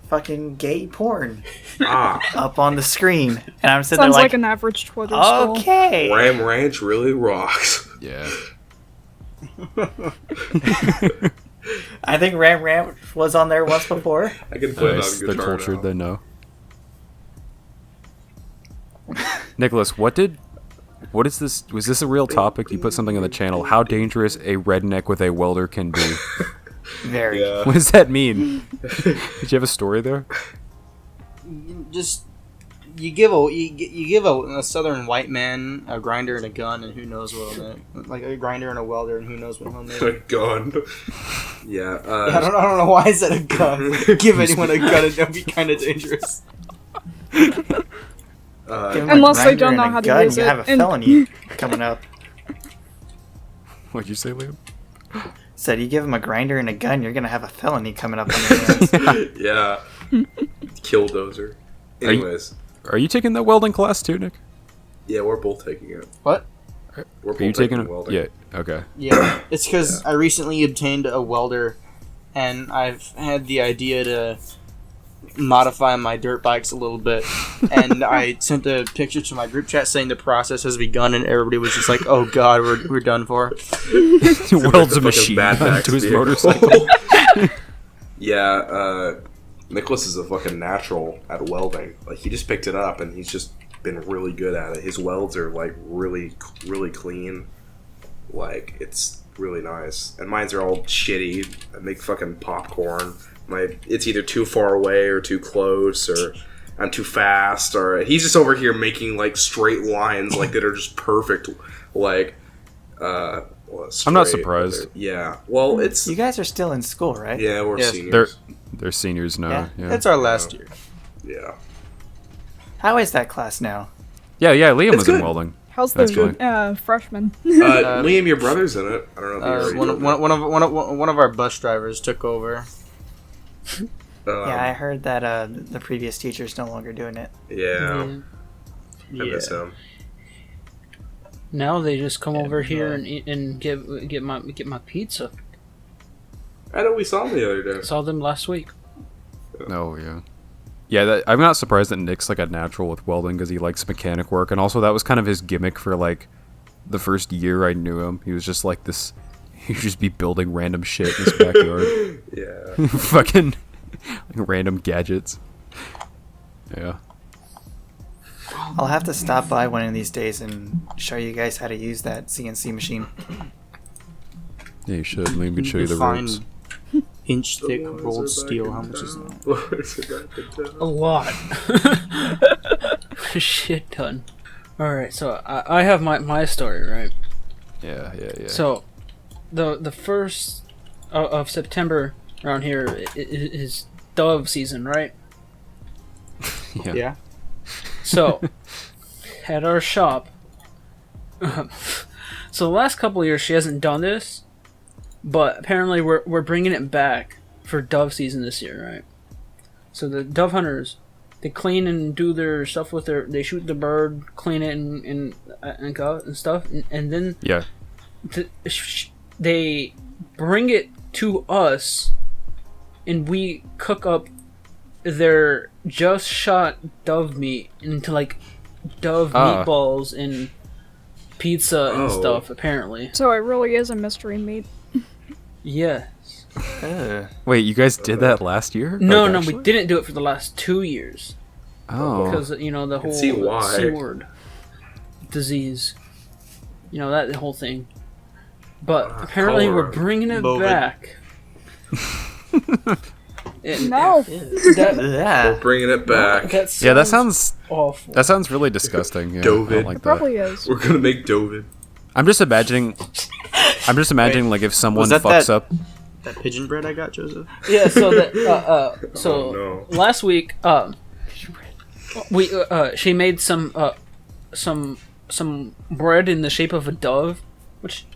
S3: fucking gay porn
S2: Ah,
S3: up on the screen, and I'm sitting
S4: Sounds
S3: there
S4: like
S3: like,
S4: an average Twitter scroll.
S3: okay.
S2: Ram Ranch really rocks.
S1: Yeah.
S3: I think Ram was on there once before.
S2: I can play
S1: Nice.
S2: that
S1: They're
S2: guitar
S1: cultured.
S2: now.
S1: They know. Nicholas, what is this? Was this a real topic? You put something on the channel. How dangerous a redneck with a welder can be.
S3: Very.
S2: Yeah.
S1: What does that mean? Did you have a story there?
S6: Just you give a southern white man a grinder and a gun, and who knows what he'll make. Like a grinder and a welder, and who knows what he'll make.
S2: A gun. Yeah.
S6: I don't know why I said a gun. Give anyone a gun, and that'd be kind of dangerous.
S3: Give 'em a
S4: Unless they
S3: grinder
S4: don't
S3: and
S4: know
S3: a
S4: how to
S3: gun,
S4: use
S3: you
S4: it,
S3: have a
S4: and-
S3: felony coming up.
S1: What'd you say, Liam?
S3: Said you give him a grinder and a gun, you're gonna have a felony coming up on your hands.
S2: Yeah. Killdozer.
S1: you-
S2: Anyways.
S1: Are you taking that welding class too, Nick?
S2: Yeah, we're both taking it.
S6: What?
S2: We're both
S1: Are you taking
S2: welding.
S1: Yeah. Okay.
S6: Yeah, it's because I recently obtained a welder, and I've had the idea to modify my dirt bikes a little bit. And I sent a picture to my group chat saying the process has begun, and everybody was just like, "Oh God, we're done for."
S1: He welds a
S2: Fucking
S1: machine
S2: Mad
S1: gun
S2: Max
S1: to his
S2: vehicle.
S1: motorcycle.
S2: Yeah, Nicholas is a fucking natural at welding. Like, he just picked it up, and he's just been really good at it. His welds are, like, really, really clean. Like, it's really nice. And mine's are all shitty. I make fucking popcorn. It's either too far away or too close, or I'm too fast, or he's just over here making, like, straight lines, like, that are just perfect. Like, well,
S1: I'm not
S2: straight,
S1: surprised.
S2: Yeah. Well, it's...
S3: You guys are still in school, right?
S2: Yeah, we're
S6: Yes.
S2: seniors.
S1: They're seniors now.
S3: Yeah.
S1: Yeah.
S6: It's our last year.
S2: Yeah.
S3: How is that class now?
S1: Yeah. Liam
S2: It's
S1: was in
S2: good.
S1: welding.
S4: How's
S1: That's
S4: the freshman?
S2: Liam, your brother's in it. I don't know if you already
S6: One
S2: told me.
S6: of our bus drivers took over.
S3: Yeah, I heard that the previous teacher's no longer doing it.
S2: Yeah. I
S5: Yeah.
S2: miss him.
S5: Now they just come over here and eat, and get my pizza.
S2: I know we saw him the other day.
S5: Saw them last week.
S1: Oh yeah. Yeah, I'm not surprised that Nick's like a natural with welding because he likes mechanic work, and also that was kind of his gimmick for like the first year I knew him. He was just like this. He'd just be building random shit in his backyard.
S2: Yeah.
S1: Fucking like, random gadgets. Yeah.
S3: I'll have to stop by one of these days and show you guys how to use that CNC machine.
S1: Yeah, you should. Maybe we can show you the
S6: Fine.
S1: ropes.
S6: Inch thick rolled steel. How much is that?
S5: A lot. Shit ton. Alright, so I have my story, right?
S1: Yeah.
S5: So, the first of September around here is dove season, right?
S6: Yeah.
S5: So, at our shop, so the last couple of years she hasn't done this, but apparently we're bringing it back for dove season this year, right? So the dove hunters, they clean and do their stuff with they shoot the bird, clean it and go and stuff, and then
S1: Yeah.
S5: they bring it to us, and we cook up their just shot dove meat into like dove meatballs and pizza and stuff. Apparently,
S4: So it really is a mystery meat.
S5: yes.
S1: Wait, you guys did that last year?
S5: No,
S1: Like,
S5: no,
S1: actually?
S5: we didn't do it for the last 2 years
S1: Oh.
S5: because the whole
S2: see why.
S5: C word disease. That whole thing. But apparently we're
S2: cholera.
S5: bringing it
S6: Bovid.
S5: back. And
S4: No.
S5: that,
S3: Yeah.
S2: Bringing it back.
S1: Yeah, that sounds
S5: awful.
S1: that sounds really disgusting. Yeah, I
S2: Dovid.
S1: don't like that.
S4: Probably is.
S2: We're gonna make Dovid.
S1: I'm just imagining like if someone
S6: that
S1: fucks
S6: that-
S1: up.
S6: That pigeon bread I got, Joseph.
S5: Yeah, so that
S2: Oh, no.
S5: last week we she made some bread in the shape of a dove, which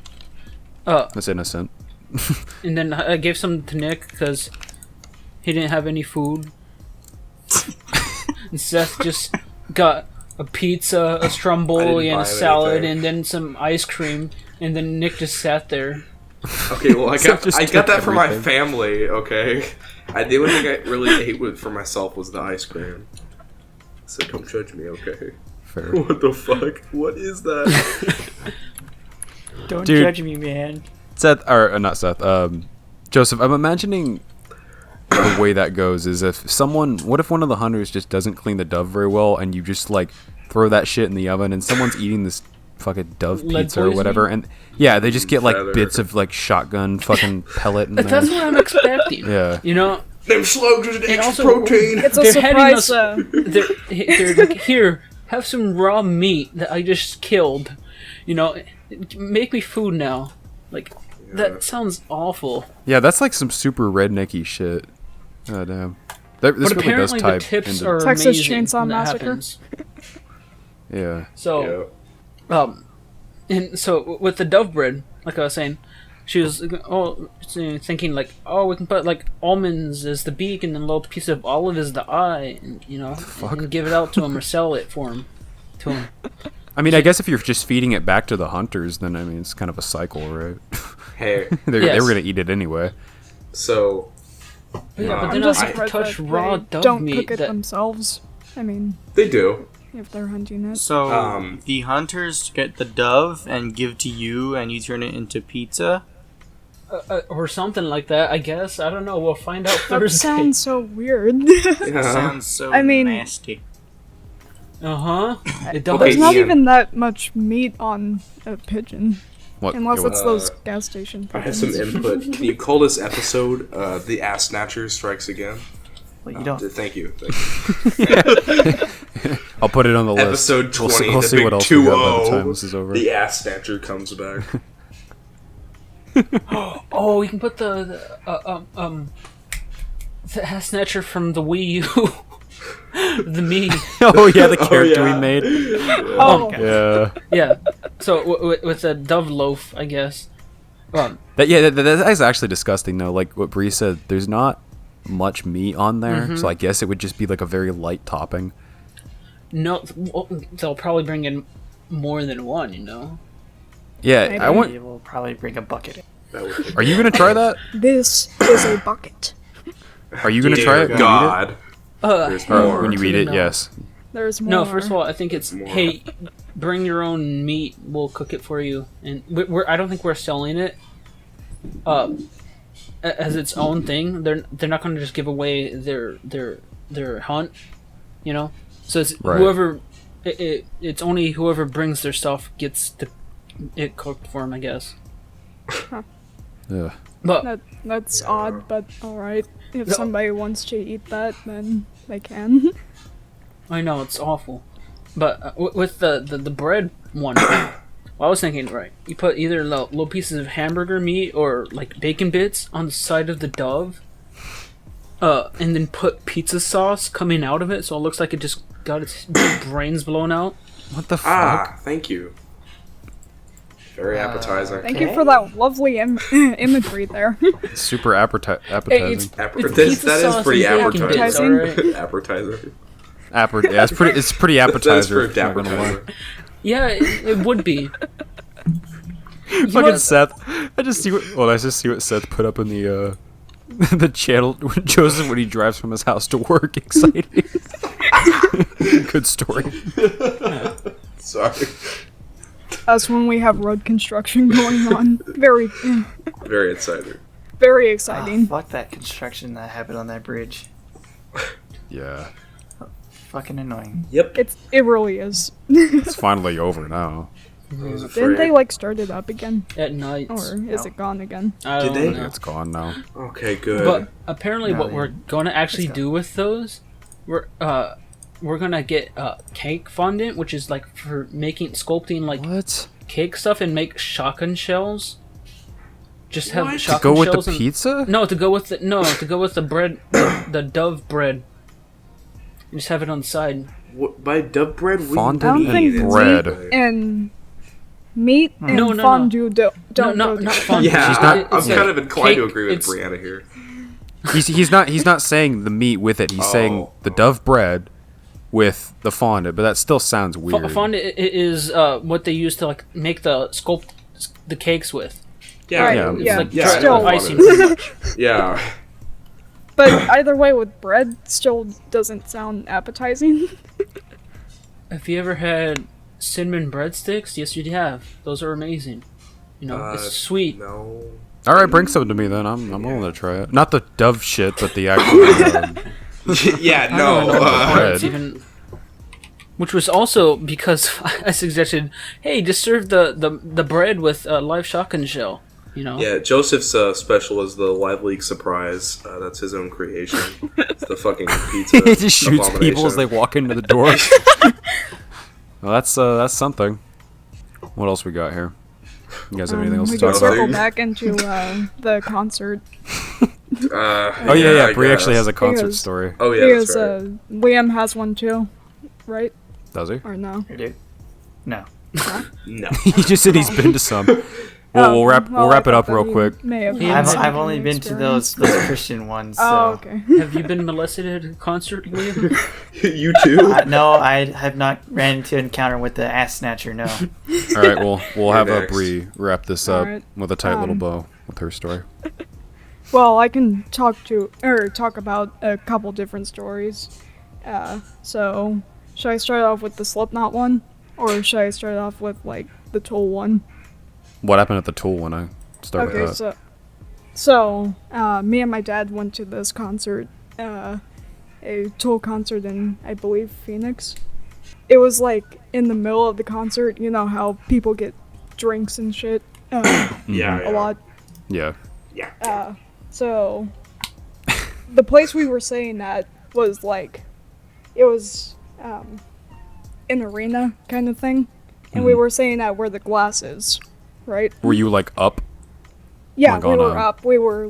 S1: That's innocent.
S5: and then I gave some to Nick because he didn't have any food. And Seth just got a pizza, a stromboli, and
S2: buy
S5: a salad,
S2: anything.
S5: and then some ice cream, and then Nick just sat there.
S2: Okay, well, I
S1: Seth just
S2: got
S1: took
S2: that for my
S1: everything.
S2: family. Okay, the only thing I really ate for myself was the ice cream. So don't judge me, okay?
S1: Fair.
S2: What the fuck? What is that?
S3: Don't
S1: Dude.
S3: judge me, man.
S1: Seth, or not Seth, Joseph, I'm imagining the way that goes is what if one of the hunters just doesn't clean the dove very well and you just like throw that shit in the oven and someone's eating this fucking dove
S5: Lead
S1: pizza or
S5: poisoning?
S1: whatever and yeah, they just get like
S2: Feather.
S1: bits of like shotgun fucking pellet in there.
S5: That's what I'm expecting.
S1: Yeah.
S2: Them slugs with extra
S5: also-
S2: protein.
S4: It's a
S5: They're heading
S4: surprise.
S5: us- they're like, here, have some raw meat that I just killed. Make me food now. Like, that sounds awful.
S1: Yeah, that's like some super rednecky shit. Oh damn. This
S5: But
S1: really does
S5: apparently the
S1: type
S5: tips
S1: into
S5: are
S4: Texas
S5: amazing
S4: Chainsaw
S5: when that
S4: Massacre.
S5: happens.
S1: yeah.
S5: So, and so with the dove bread, like I was saying, she was thinking like, we can put like almonds as the beak and then a little piece of olive as the eye, and and give it out to him or sell it for him. To him.
S1: I mean, I guess if you're just feeding it back to the hunters, then I mean it's kind of a cycle, right?
S2: Hey,
S1: they
S5: Yes.
S1: were gonna eat it anyway.
S2: so
S5: Yeah, but
S4: I'm
S5: they're
S4: just
S5: not
S4: surprised
S5: touch
S4: that
S5: raw
S4: they
S5: dove
S4: don't
S5: meat.
S4: cook it
S5: That,
S4: themselves. I mean,
S2: they do.
S4: if they're hunting it.
S6: So the hunters get the dove and give to you, and you turn it into pizza.
S5: or something like that, I guess. I don't know. We'll find out
S4: That
S5: Thursday.
S4: sounds so weird.
S2: Yeah.
S6: Sounds so
S4: I mean-
S6: nasty.
S5: It does.
S2: Okay,
S4: There's not
S2: Ian.
S4: even that much meat on a pigeon.
S1: What?
S4: Unless
S1: yeah,
S4: it's those gas station
S2: I have
S4: pigeons.
S2: some input. Can you call this episode "The Ass Snatcher Strikes Again"?
S3: Well, you don't.
S2: Thank you.
S1: I'll put it on the list.
S2: Episode 20,
S1: We'll
S2: the
S1: see
S2: big
S1: what else we got by the
S2: 2-0.
S1: time this is over.
S2: The Ass Snatcher comes back.
S5: Oh, we can put the ass snatcher from the Wii U. The me.
S1: Oh yeah, the character
S2: yeah.
S1: we made.
S4: Oh,
S1: Yeah.
S5: Yeah. So with a dove loaf, I guess.
S1: That is actually disgusting though. Like what Bree said, there's not much meat on there, so I guess it would just be like a very light topping.
S5: No, they'll probably bring in more than one. You know.
S1: Yeah,
S4: Maybe.
S1: I want.
S3: We'll probably bring a bucket in.
S1: Are you gonna try that?
S4: This is a bucket.
S1: Are you gonna try it? When
S2: God.
S1: You eat
S2: There's
S1: it? Or
S2: more.
S1: when you eat it,
S5: No.
S1: yes.
S4: There's more.
S5: No, first of all, I think it's
S2: More.
S5: hey, bring your own meat. We'll cook it for you, and I don't think we're selling it. As its own thing. They're not going to just give away their hunt, you know. So it's
S1: Right.
S5: whoever. It's only whoever brings their stuff gets it cooked for them, I guess.
S1: Yeah.
S5: But
S4: That's odd, but alright. If somebody wants to eat that, then they can.
S5: I know it's awful, but with the bread one, well, I was thinking, right, you put either little pieces of hamburger meat or like bacon bits on the side of the dove, and then put pizza sauce coming out of it, so it looks like it just got its brains blown out.
S1: What the fuck?
S2: Ah, thank you. Very appetizing.
S4: Thank you for that lovely imagery there.
S1: Super appetizing.
S5: It's
S2: That
S5: pizza
S2: is
S5: sauce
S2: pretty
S5: and bacon bits,
S2: appetizing.
S5: alright?
S2: Appetizer.
S1: Yeah, it's pretty appetizer.
S2: That's for
S1: not gonna lie.
S2: appetizer.
S5: Yeah, it would be. You know
S1: Fucking
S5: what?
S1: Seth. I just see what Seth put up in the the channel with Joseph when he drives from his house to work. Exciting. Good story.
S2: Sorry.
S4: That's when we have road construction going on. Very
S2: Very
S4: exciting.
S3: Fuck that construction that happened on that bridge.
S1: Yeah.
S3: Fucking annoying.
S2: Yep.
S4: It really is.
S1: It's finally over now.
S4: Didn't they start it up again?
S5: At night.
S4: Or is it gone again?
S5: I
S2: Did
S5: don't
S2: they?
S5: know.
S1: It's gone now.
S2: Okay, good.
S5: But apparently,
S3: No,
S5: what
S3: they-
S5: we're going to actually do with those, we're gonna get cake fondant, which is like for sculpting like
S1: What?
S5: cake stuff, and make shotgun shells. Just have
S2: What? To
S5: shotgun
S1: Go with the
S5: shells and-
S1: pizza?
S5: No, to go with the bread, the dove bread. You just have it on the side.
S2: By dub bread, we
S1: Fondant
S4: I don't
S2: need
S4: think
S2: it.
S1: bread.
S4: And meat and
S5: No, no, no.
S4: fondue don't
S5: No,
S4: go
S5: not
S4: together.
S5: fondant.
S2: Yeah,
S1: She's not-
S2: I'm
S5: It's
S2: kind
S5: like
S2: of inclined to
S5: cake-
S2: agree with
S5: it's-
S2: Breanna here.
S1: He's not saying the meat with it. He's saying the dove bread with the fondant, but that still sounds weird.
S5: Fondant is what they use to make the sculpt the cakes with.
S2: Yeah,
S4: Right,
S1: yeah.
S5: It's
S4: yeah.
S5: like
S2: Yeah,
S4: Still,
S2: I know.
S5: icing pretty much.
S2: yeah.
S4: but either way, with bread, still doesn't sound appetizing.
S5: Have you ever had cinnamon breadsticks? Yes, you have. Those are amazing. You know, it's sweet.
S2: No.
S1: All right, bring some to me then. I'm willing to try it. Not the dove shit, but the actual.
S2: Yeah,
S5: I don't know
S2: no.
S1: bread.
S5: it's even. Which was also because I suggested, hey, just serve the bread with a live shotgun shell. You know.
S2: Yeah, Joseph's special is the Live League surprise. That's his own creation. It's the fucking pizza.
S1: He just shoots people as they
S2: abomination.
S1: walk into the door. Well, that's something. What else we got here? You guys have anything else
S4: We
S1: to
S4: can
S1: talk
S2: about?
S4: circle back into the concert.
S1: Oh yeah,
S2: I
S1: Bree actually
S2: guess.
S1: has a concert
S4: Because-
S1: story.
S2: Oh yeah,
S4: Because
S2: that's right.
S4: Liam has one too, right?
S1: Does he?
S4: Or no?
S3: Here, dude. No.
S2: No.
S1: He just said he's been to some. Well, we'll wrap
S4: well, I
S1: it
S4: thought
S1: up
S4: that
S1: real
S4: he
S1: quick.
S4: May have
S5: Yeah,
S4: had
S3: I've
S4: some
S3: only been to
S4: experience.
S3: those Christian ones. So.
S4: Oh, okay.
S5: Have you been molested at a concert, Liam?
S2: You too?
S3: No, I have not ran into an encounter with the ass snatcher. No.
S1: All right, we'll have
S2: next.
S1: Bree wrap this up
S4: Alright,
S1: with a tight little bow with her story.
S4: Well, I can talk about a couple different stories. So, should I start off with the Slipknot one, or should I start off with the Tool one?
S1: What happened at the Tool when I started
S4: Okay,
S1: that?
S4: so me and my dad went to this concert, a Tool concert in, I believe, Phoenix. It was in the middle of the concert. You know how people get drinks and shit
S2: Yeah.
S4: a lot.
S1: Yeah.
S2: Yeah.
S4: So, the place we were staying at was it was an arena kind of thing, and we were staying at where the glass is, right?
S1: Were you up?
S4: Yeah,
S1: Like
S4: we
S1: on
S4: were
S1: a-
S4: up. We were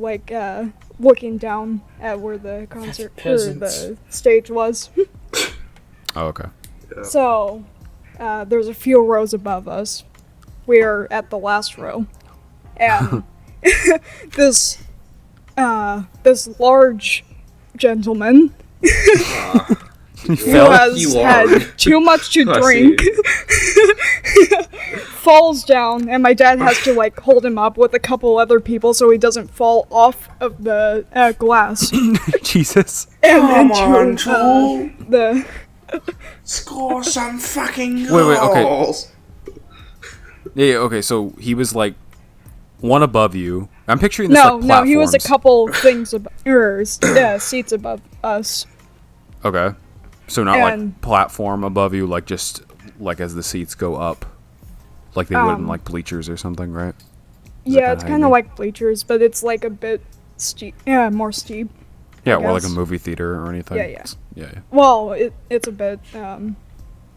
S4: looking down at where the concert or
S5: peasants.
S4: the stage was.
S1: Oh, okay.
S4: So, there's a few rows above us. We're at the last row, and this large gentleman who
S1: Fell?
S4: has
S2: You
S4: had
S2: are.
S4: too much to
S2: I
S4: drink falls down, and my dad has to like hold him up with a couple other people so he doesn't fall off of the glass.
S1: Jesus.
S4: And
S2: Come on, Joel.
S4: the
S2: Score some fucking
S1: Wait, okay.
S2: goals.
S1: Yeah, okay, so he was like one above you. I'm picturing this like
S4: no, he was a
S1: platforms.
S4: couple things seats above us.
S1: Okay. So not
S4: And-
S1: like platform above you, like just like as the seats go up. Like they would in like bleachers or something, right? Is that
S4: Yeah, it's
S1: how you
S4: kind of
S1: mean?
S4: like bleachers, but it's like a bit steep. Yeah, more steep.
S1: Yeah,
S4: I
S1: or like a
S4: guess.
S1: movie theater or anything.
S4: Yeah, yeah.
S1: Yeah.
S4: Well, it's a bit,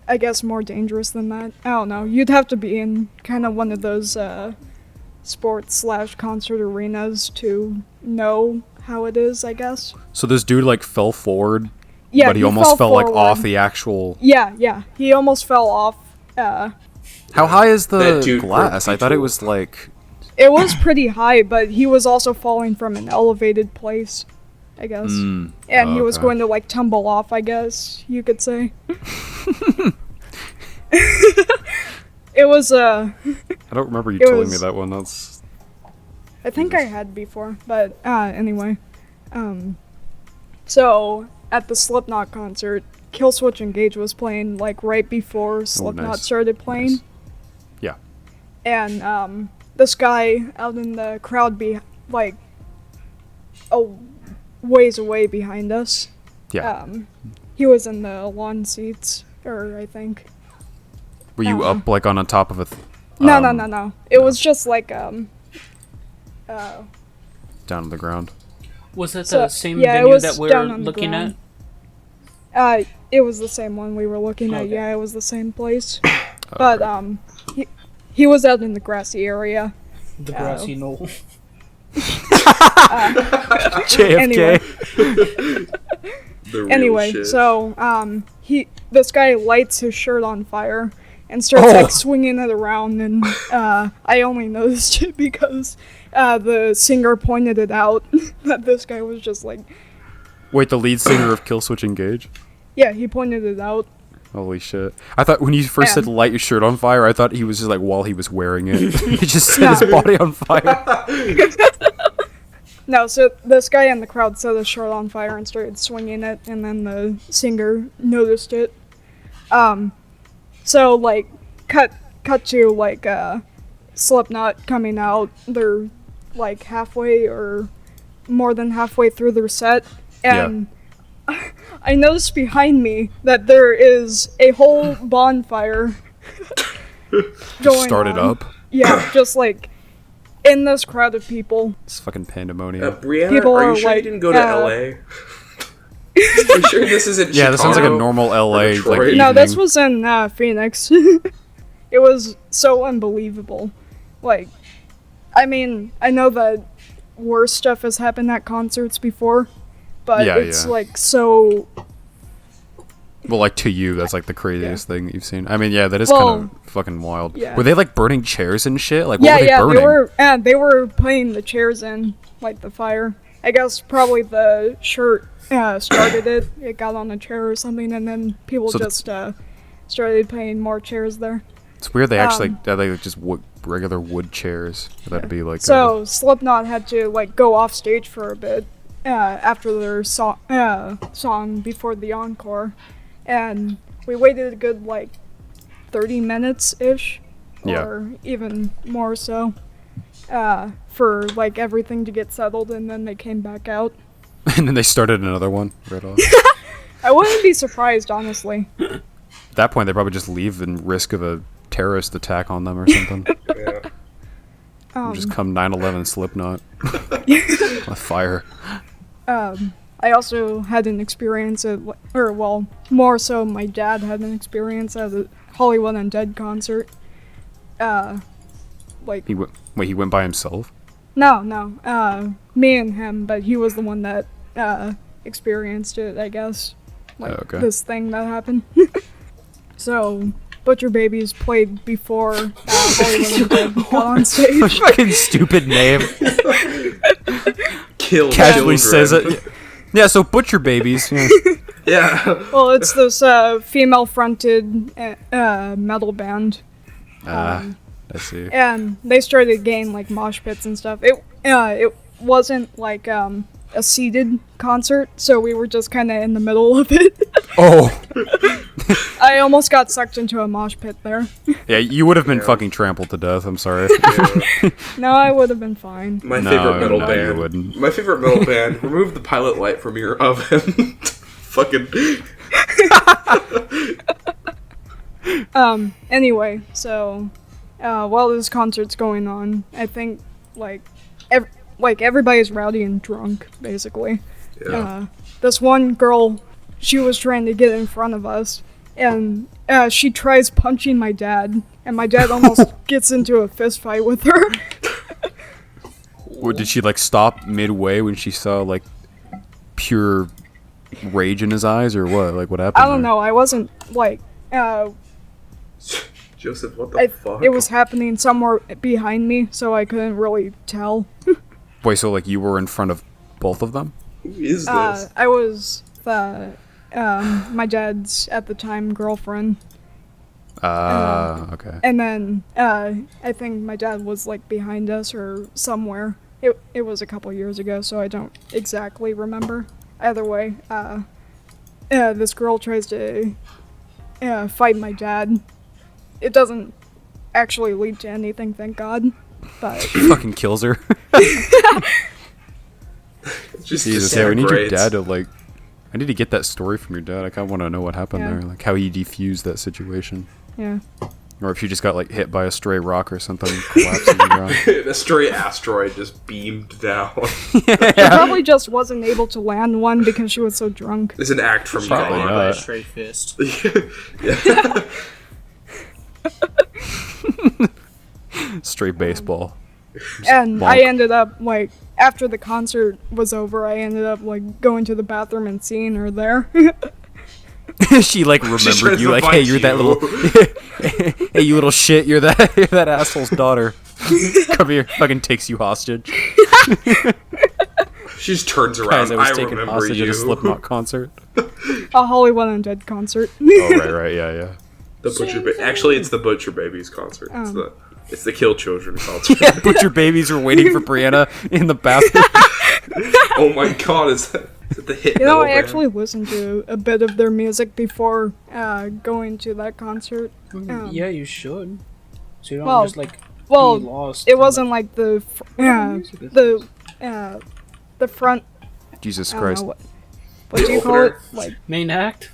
S4: I guess, more dangerous than that. I don't know. You'd have to be in kind of one of those sports/concert arenas to know how it is, I guess.
S1: So this dude like fell forward,
S4: Yeah,
S1: but he
S4: fell
S1: almost fell like
S4: forward.
S1: off the actual.
S4: Yeah, he almost fell off.
S1: How high is
S2: That
S1: the
S2: dude
S1: glass?
S2: broke
S1: I thought it
S2: people.
S1: was like.
S4: It was pretty high, but he was also falling from an elevated place, I guess. And he was
S1: okay.
S4: going to like tumble off, I guess you could say. It was
S1: I don't remember you
S4: It
S1: telling me
S4: was-
S1: that one. That's.
S4: I think I had before, but anyway. So at the Slipknot concert, Killswitch Engage was playing like right before Slipknot
S1: nice.
S4: started playing.
S1: Nice. Yeah.
S4: And this guy out in the crowd like a ways away behind us.
S1: Yeah.
S4: He was in the lawn seats, or I think.
S1: Were you up like on top of a?
S4: No. It was just like
S1: Down on the ground.
S5: Was that
S4: So,
S5: the same
S4: yeah, it
S5: venue
S4: was
S5: that we're
S4: down on the
S5: looking at?
S4: ground. It was the same one we were looking at.
S5: Okay.
S4: Yeah, it was the same place. But he was out in the grassy area.
S5: The grassy knoll.
S1: JFK.
S2: The real
S4: Anyway,
S2: shit.
S4: so this guy lights his shirt on fire and starts like swinging it around, and I only noticed it because the singer pointed it out that this guy was just like,
S1: Wait, the lead singer of Killswitch Engage?
S4: yeah, he pointed it out.
S1: Holy shit. I thought when you first said
S4: And-
S1: light your shirt on fire, I thought he was just like while he was wearing it. He just set his body on fire.
S4: No, so this guy in the crowd set his shirt on fire and started swinging it, and then the singer noticed it. So like, cut to like Slipknot coming out. They're like halfway or more than halfway through their set, and I noticed behind me that there is a whole bonfire going
S1: Started
S4: on.
S1: up.
S4: Yeah, just like in this crowd of people.
S1: It's fucking pandemonium.
S2: Brianna,
S4: People
S2: are
S4: are
S2: you sure you
S4: like,
S2: didn't go to LA? Are you sure this isn't
S1: Yeah, this sounds like a
S2: Chicago?
S1: normal LA like
S2: Detroit?
S4: No, this
S1: evening.
S4: was in Phoenix. It was so unbelievable. Like, I mean, I know that worse stuff has happened at concerts before, but
S1: Yeah,
S4: it's
S1: yeah.
S4: like so.
S1: Well, like to you, that's like the craziest thing that you've seen. I mean, yeah, that is
S4: Well,
S1: kind of fucking wild.
S4: yeah.
S1: Were they like burning chairs and shit? Like, what
S4: Yeah,
S1: were they
S4: yeah,
S1: burning?
S4: they were putting the chairs in like the fire. I guess probably the shirt started it. It got on a chair or something, and then people
S1: So the-
S4: just started putting more chairs there.
S1: It's weird they actually had like just regular wood chairs. That'd be like
S4: So Slipknot had to like go off stage for a bit after their song before the encore, and we waited a good like 30 minutes ish,
S1: Yeah.
S4: or even more so, for like everything to get settled, and then they came back out.
S1: and then they started another one right off.
S4: I wouldn't be surprised, honestly.
S1: At that point, they probably just leave and risk of a terrorist attack on them or something.
S2: Yeah.
S1: Just come 9/11 Slipknot with fire.
S4: I also had an experience at, or well, more so my dad had an experience at a Hollywood Undead concert. Like,
S1: He went by himself.
S4: no, me and him, but he was the one that experienced it, I guess. Like,
S1: Okay.
S4: this thing that happened. So, Butcher Babies played before Hollywood Undead got on stage.
S1: Fucking stupid name.
S2: Kill
S1: Casually
S2: children.
S1: says it. Yeah, so butcher babies. Yeah.
S2: Yeah.
S4: Well, it's this female-fronted metal band.
S1: I see.
S4: And they started getting like mosh pits and stuff. It wasn't like a seated concert, so we were just kind of in the middle of it.
S1: Oh.
S4: I almost got sucked into a mosh pit there.
S1: Yeah, you would have been fucking trampled to death. I'm sorry.
S4: No, I would have been fine.
S2: My favorite metal
S1: you
S2: band.
S1: wouldn't.
S2: My favorite metal band. Remove the pilot light from your oven. Fucking.
S4: Anyway, so while this concert's going on, I think like everybody's rowdy and drunk, basically.
S2: Yeah.
S4: This one girl, she was trying to get in front of us, and she tries punching my dad, and my dad almost gets into a fist fight with her.
S1: What, did she like stop midway when she saw like pure rage in his eyes, or what? Like what happened?
S4: I don't know. I wasn't like.
S2: Joseph, what the fuck?
S4: It was happening somewhere behind me, so I couldn't really tell.
S1: Wait, so like you were in front of both of them?
S2: Who is this?
S4: I was my dad's at the time girlfriend.
S1: Okay.
S4: And then I think my dad was like behind us or somewhere. It was a couple years ago, so I don't exactly remember. Either way, this girl tries to fight my dad. It doesn't actually lead to anything, thank God. But
S1: Fucking kills her.
S2: Just
S1: Jesus, yeah, we need your
S2: disintegrates.
S1: dad to like. I need to get that story from your dad. I kind of want to know what happened
S4: Yeah.
S1: there, like how he defused that situation,
S4: yeah.
S1: or if you just got like hit by a stray rock or something, and collapsed on the ground.
S2: A stray asteroid just beamed down.
S4: She probably just wasn't able to land one because she was so drunk.
S2: It's an act from
S1: Probably
S2: God.
S6: By a
S1: not.
S6: straight fist.
S2: Yeah.
S1: Straight baseball.
S4: And
S1: bonk.
S4: I ended up, like, after the concert was over, I ended up, like, going to the bathroom and seeing her there.
S1: She like remembered
S2: tries
S1: you,
S2: to
S1: like,
S2: find
S1: hey, you're that
S2: you.
S1: little, hey, you little shit, you're that asshole's daughter. Come here, fucking takes you hostage.
S2: She just turns around.
S1: Guys, I was
S2: I
S1: taken
S2: remember
S1: hostage
S2: you.
S1: at a Slipknot concert.
S4: A Hollywood Undead concert.
S1: Oh right, yeah.
S2: The Butcher Actually, it's the Butcher Babies concert. It's the Kill Children concert.
S1: Yeah, butcher babies were waiting for Breanna in the bathroom.
S2: Oh my god, is that the hit
S4: You know,
S2: metal
S4: I
S2: band?
S4: actually listened to a bit of their music before going to that concert.
S5: Yeah, you should. So you don't
S4: Well,
S5: just like be
S4: Well,
S5: lost.
S4: it
S5: in,
S4: wasn't like the the front.
S1: Jesus
S4: I don't know,
S1: Christ.
S4: what do you call it? Like,
S5: main act.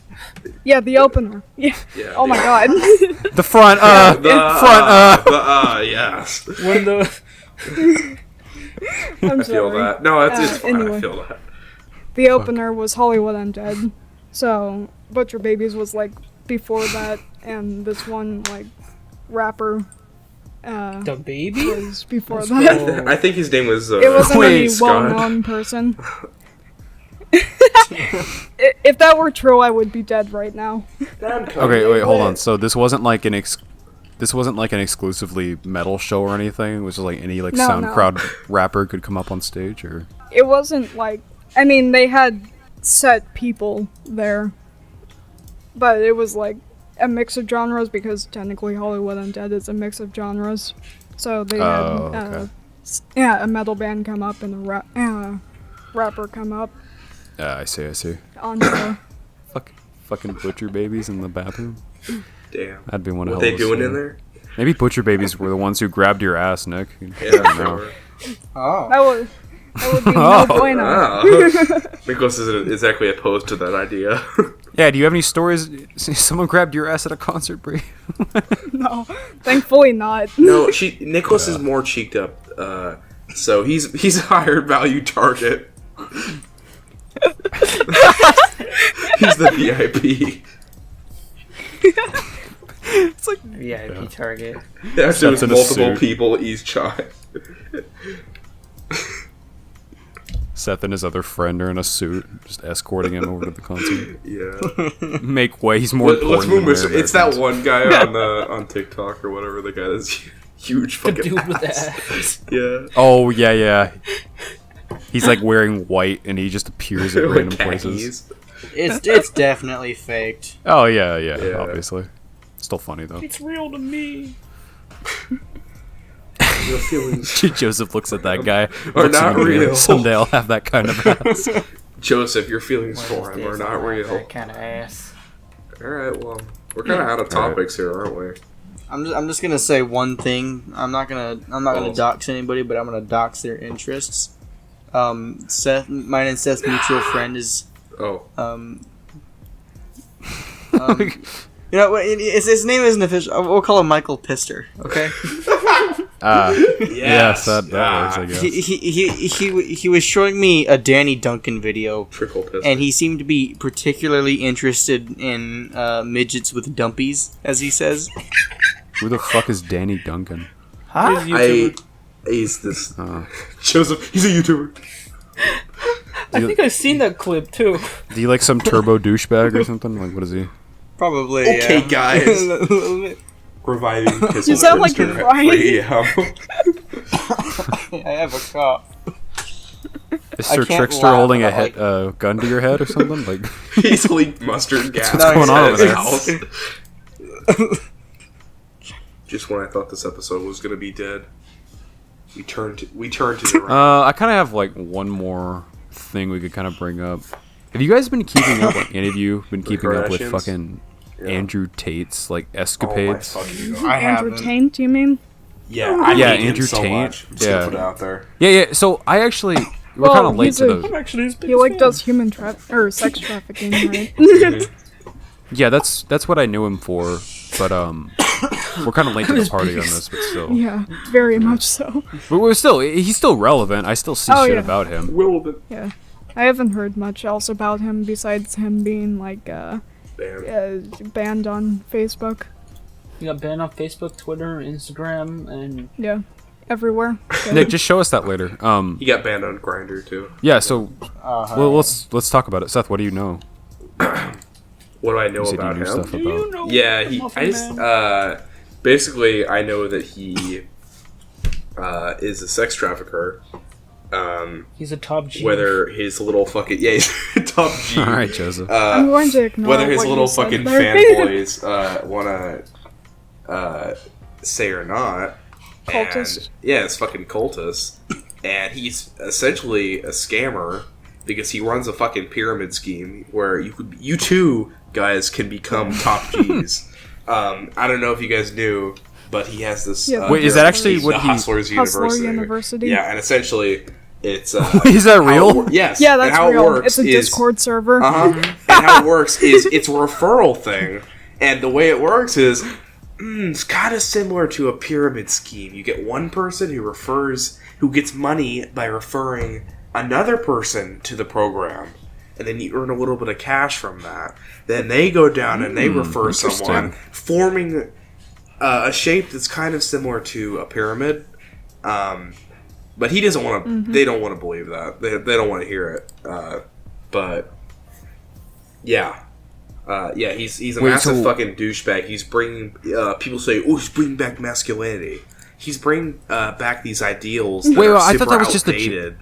S4: yeah, the opener. Yeah.
S2: Yeah,
S4: Oh my god.
S1: The front,
S2: yes.
S5: When the
S4: I'm
S2: I feel
S4: sorry.
S2: that. No, it's fine.
S4: Anyway.
S2: I feel that.
S4: The opener was Hollywood Undead. So Butcher Babies was like before that, and this one like rapper
S5: the baby.
S4: was before
S5: Let's
S4: that.
S5: go.
S2: I think his name was.
S4: It wasn't
S1: Wait,
S4: a
S2: Scott.
S4: well-known person. If that were true, I would be dead right now.
S1: Okay, wait, hold on. So this wasn't like an exclusively metal show or anything. It was just like any like
S4: No,
S1: SoundCloud rapper could come up on stage, or
S4: It wasn't like, I mean, they had set people there, but it was like a mix of genres because technically Hollywood Undead is a mix of genres. So they had
S1: okay.
S4: a metal band come up and a rapper come up
S1: I see.
S4: on the
S1: Fucking butcher babies in the bathroom.
S2: Damn.
S1: That'd be one of
S2: What they
S1: hell of a
S2: doing in
S1: scene.
S2: there?
S1: Maybe butcher babies were the ones who grabbed your ass, Nick.
S2: Yeah,
S1: I don't know.
S2: sure.
S6: Oh.
S4: that would be
S1: Oh.
S4: no bueno.
S2: Ah. Nicholas isn't exactly opposed to that idea.
S1: Yeah, do you have any stories? Someone grabbed your ass at a concert, Bree?
S4: No, thankfully not.
S2: No, Nicholas is more cheeked up. So he's a higher value target. He's the VIP.
S1: It's like
S3: VIP target.
S2: Actually, there's
S1: Steps in a
S2: multiple
S1: suit.
S2: people each time.
S1: Seth and his other friend are in a suit, just escorting him over to the concert.
S2: Yeah.
S1: Make way, he's more important.
S2: Let's move
S1: than
S2: this.
S1: Americans.
S2: It's that one guy on TikTok or whatever. The guy that's huge
S5: The
S2: fucking
S5: dude with the
S2: ass.
S5: ass.
S2: Yeah.
S1: Oh, yeah. He's like wearing white, and he just appears at
S2: Like
S1: random places.
S2: khakis.
S6: It's definitely faked.
S1: Oh yeah, yeah,
S2: Yeah.
S1: obviously. Still funny though.
S5: It's real to me.
S2: Your feelings
S1: Joseph looks at that guy.
S2: are
S1: looks
S2: not
S1: at me,
S2: real.
S1: Someday I'll have that kind of ass.
S2: Joseph, your feelings
S3: What
S2: for
S3: is
S2: him are
S3: this?
S2: not
S3: I want
S2: real.
S3: that kind of ass.
S2: Alright, well, we're kind of out of topics here, aren't we?
S6: I'm just gonna say one thing. I'm not gonna
S2: Oh.
S6: dox anybody, but I'm gonna dox their interests. Seth, mine and Seth's mutual friend is
S2: Oh.
S6: you know what? His name isn't official. We'll call him Michael Pister. Okay.
S1: Yes, that works, I guess.
S6: He was showing me a Danny Duncan video,
S2: Trickle piss.
S6: and he seemed to be particularly interested in midgets with dumpies, as he says.
S1: Who the fuck is Danny Duncan?
S3: Huh?
S2: He's this Joseph. He's a YouTuber.
S5: I think I've seen that clip too.
S1: Do you like some turbo douchebag or something? Like, what is he?
S6: Probably.
S2: Okay,
S6: yeah.
S2: guys.
S6: A little bit.
S2: Reviving his
S4: You sound like you're crying.
S6: I have a cough.
S1: Is
S6: I
S1: Sir
S6: can't
S1: Trickster
S6: laugh
S1: holding a
S6: without,
S1: gun to your head or something? Like,
S2: He's holding mustard gas.
S1: What's going on over there?
S2: Just when I thought this episode was gonna be dead, we turned to the
S1: I kind of have like one more thing we could kind of bring up. Have you guys been keeping up? Like, any of you been keeping up with
S2: Kardashians?
S1: fucking
S2: Yeah.
S1: Andrew Tate's like
S2: Oh my
S1: escapades?
S2: fucking God.
S6: I
S4: Andrew
S6: haven't.
S4: Tate, you mean?
S2: Yeah, I
S1: Yeah,
S2: hate him
S1: Andrew
S2: so
S1: Tate.
S2: much. I'm just
S1: Yeah.
S2: gonna put it out there.
S1: Yeah. So I actually we're
S4: Well,
S1: kind of late
S4: he's
S1: to
S4: a-
S1: the.
S5: Actually, his
S4: He like does human sex trafficking, right?
S1: Yeah, that's what I knew him for. But we're kind of late to the party on this, but still.
S4: Yeah, very much so.
S1: But he's still relevant. I still see
S4: Oh,
S1: shit
S4: yeah.
S1: about him.
S2: Will the
S4: Yeah, I haven't heard much else about him besides him being like
S2: band?
S4: banned on Facebook.
S5: He got banned on Facebook, Twitter, Instagram, and
S4: Yeah, everywhere. Yeah.
S1: Nick, just show us that later.
S2: He got banned on Grindr too.
S1: Yeah. So, well, let's talk about it. Seth, what do you know?
S2: What do I know
S1: You said you
S2: about
S1: knew
S2: him?
S1: stuff about.
S2: Yeah, I just basically I know that he is a sex trafficker.
S5: he's a top G.
S2: Whether his little fucking he's top G.
S1: All right, Joseph.
S4: I'm going to ignore
S2: Whether his
S4: what
S2: little
S4: you said
S2: fucking
S4: there.
S2: fanboys want to say or not.
S4: Cultist.
S2: And, yeah, it's fucking cultist. And he's essentially a scammer because he runs a fucking pyramid scheme where you two guys can become top Gs. I don't know if you guys knew, but he has this.
S4: Yeah,
S1: Wait, is that
S2: pyramid
S1: actually
S2: scheme,
S1: what
S2: the
S1: he-
S2: Hustlers
S4: Hustler
S2: University?
S4: University?
S2: Yeah, and essentially it's.
S1: Is that
S2: how it
S1: real?
S2: wor- yes.
S4: Yeah,
S2: and
S4: that's
S2: how
S4: real.
S2: It works
S4: It's a
S2: is,
S4: Discord server.
S2: and how it works is it's a referral thing, and the way it works is it's kind of similar to a pyramid scheme. You get one person who gets money by referring another person to the program, and then you earn a little bit of cash from that. Then they go down and they refer
S1: interesting.
S2: someone, forming a shape that's kind of similar to a pyramid. But he doesn't want to. They don't want to believe that. They don't want to hear it. But yeah, he's a
S1: Wait,
S2: massive
S1: so-
S2: fucking douchebag. He's bringing people say, "Oh, he's bringing back masculinity." He's bringing back these ideals. That
S1: Wait,
S2: are
S1: I thought
S2: super
S1: that was just a
S2: outdated.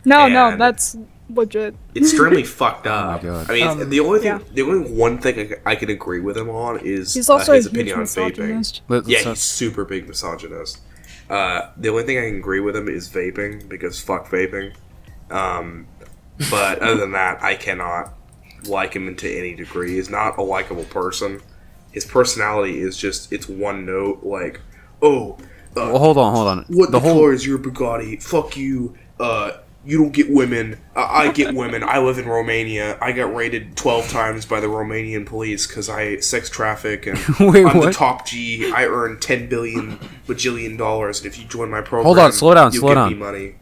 S4: No,
S2: And-
S4: that's legit.
S2: It's extremely fucked up.
S1: God.
S2: I mean, the only thing,
S4: yeah.
S2: the only one thing I can agree with him on is
S4: He's also
S2: his
S4: a huge
S2: opinion on vaping.
S4: misogynist.
S2: Yeah, he's super big misogynist. The only thing I can agree with him is vaping, because fuck vaping. But other than that, I cannot like him to any degree. He's not a likable person. His personality is just, it's one note, like, oh,
S1: Well, hold on.
S2: what the
S1: whole
S2: color is your Bugatti? Fuck you. You don't get women. I get women. I live in Romania. I got raided 12 times by the Romanian police because I sex traffic and
S1: Wait,
S2: I'm the
S1: what?
S2: top G. I earn $10 bajillion dollars, and if you join my program,
S1: Hold on, slow down,
S2: you'll
S1: slow
S2: give
S1: down.
S2: me money.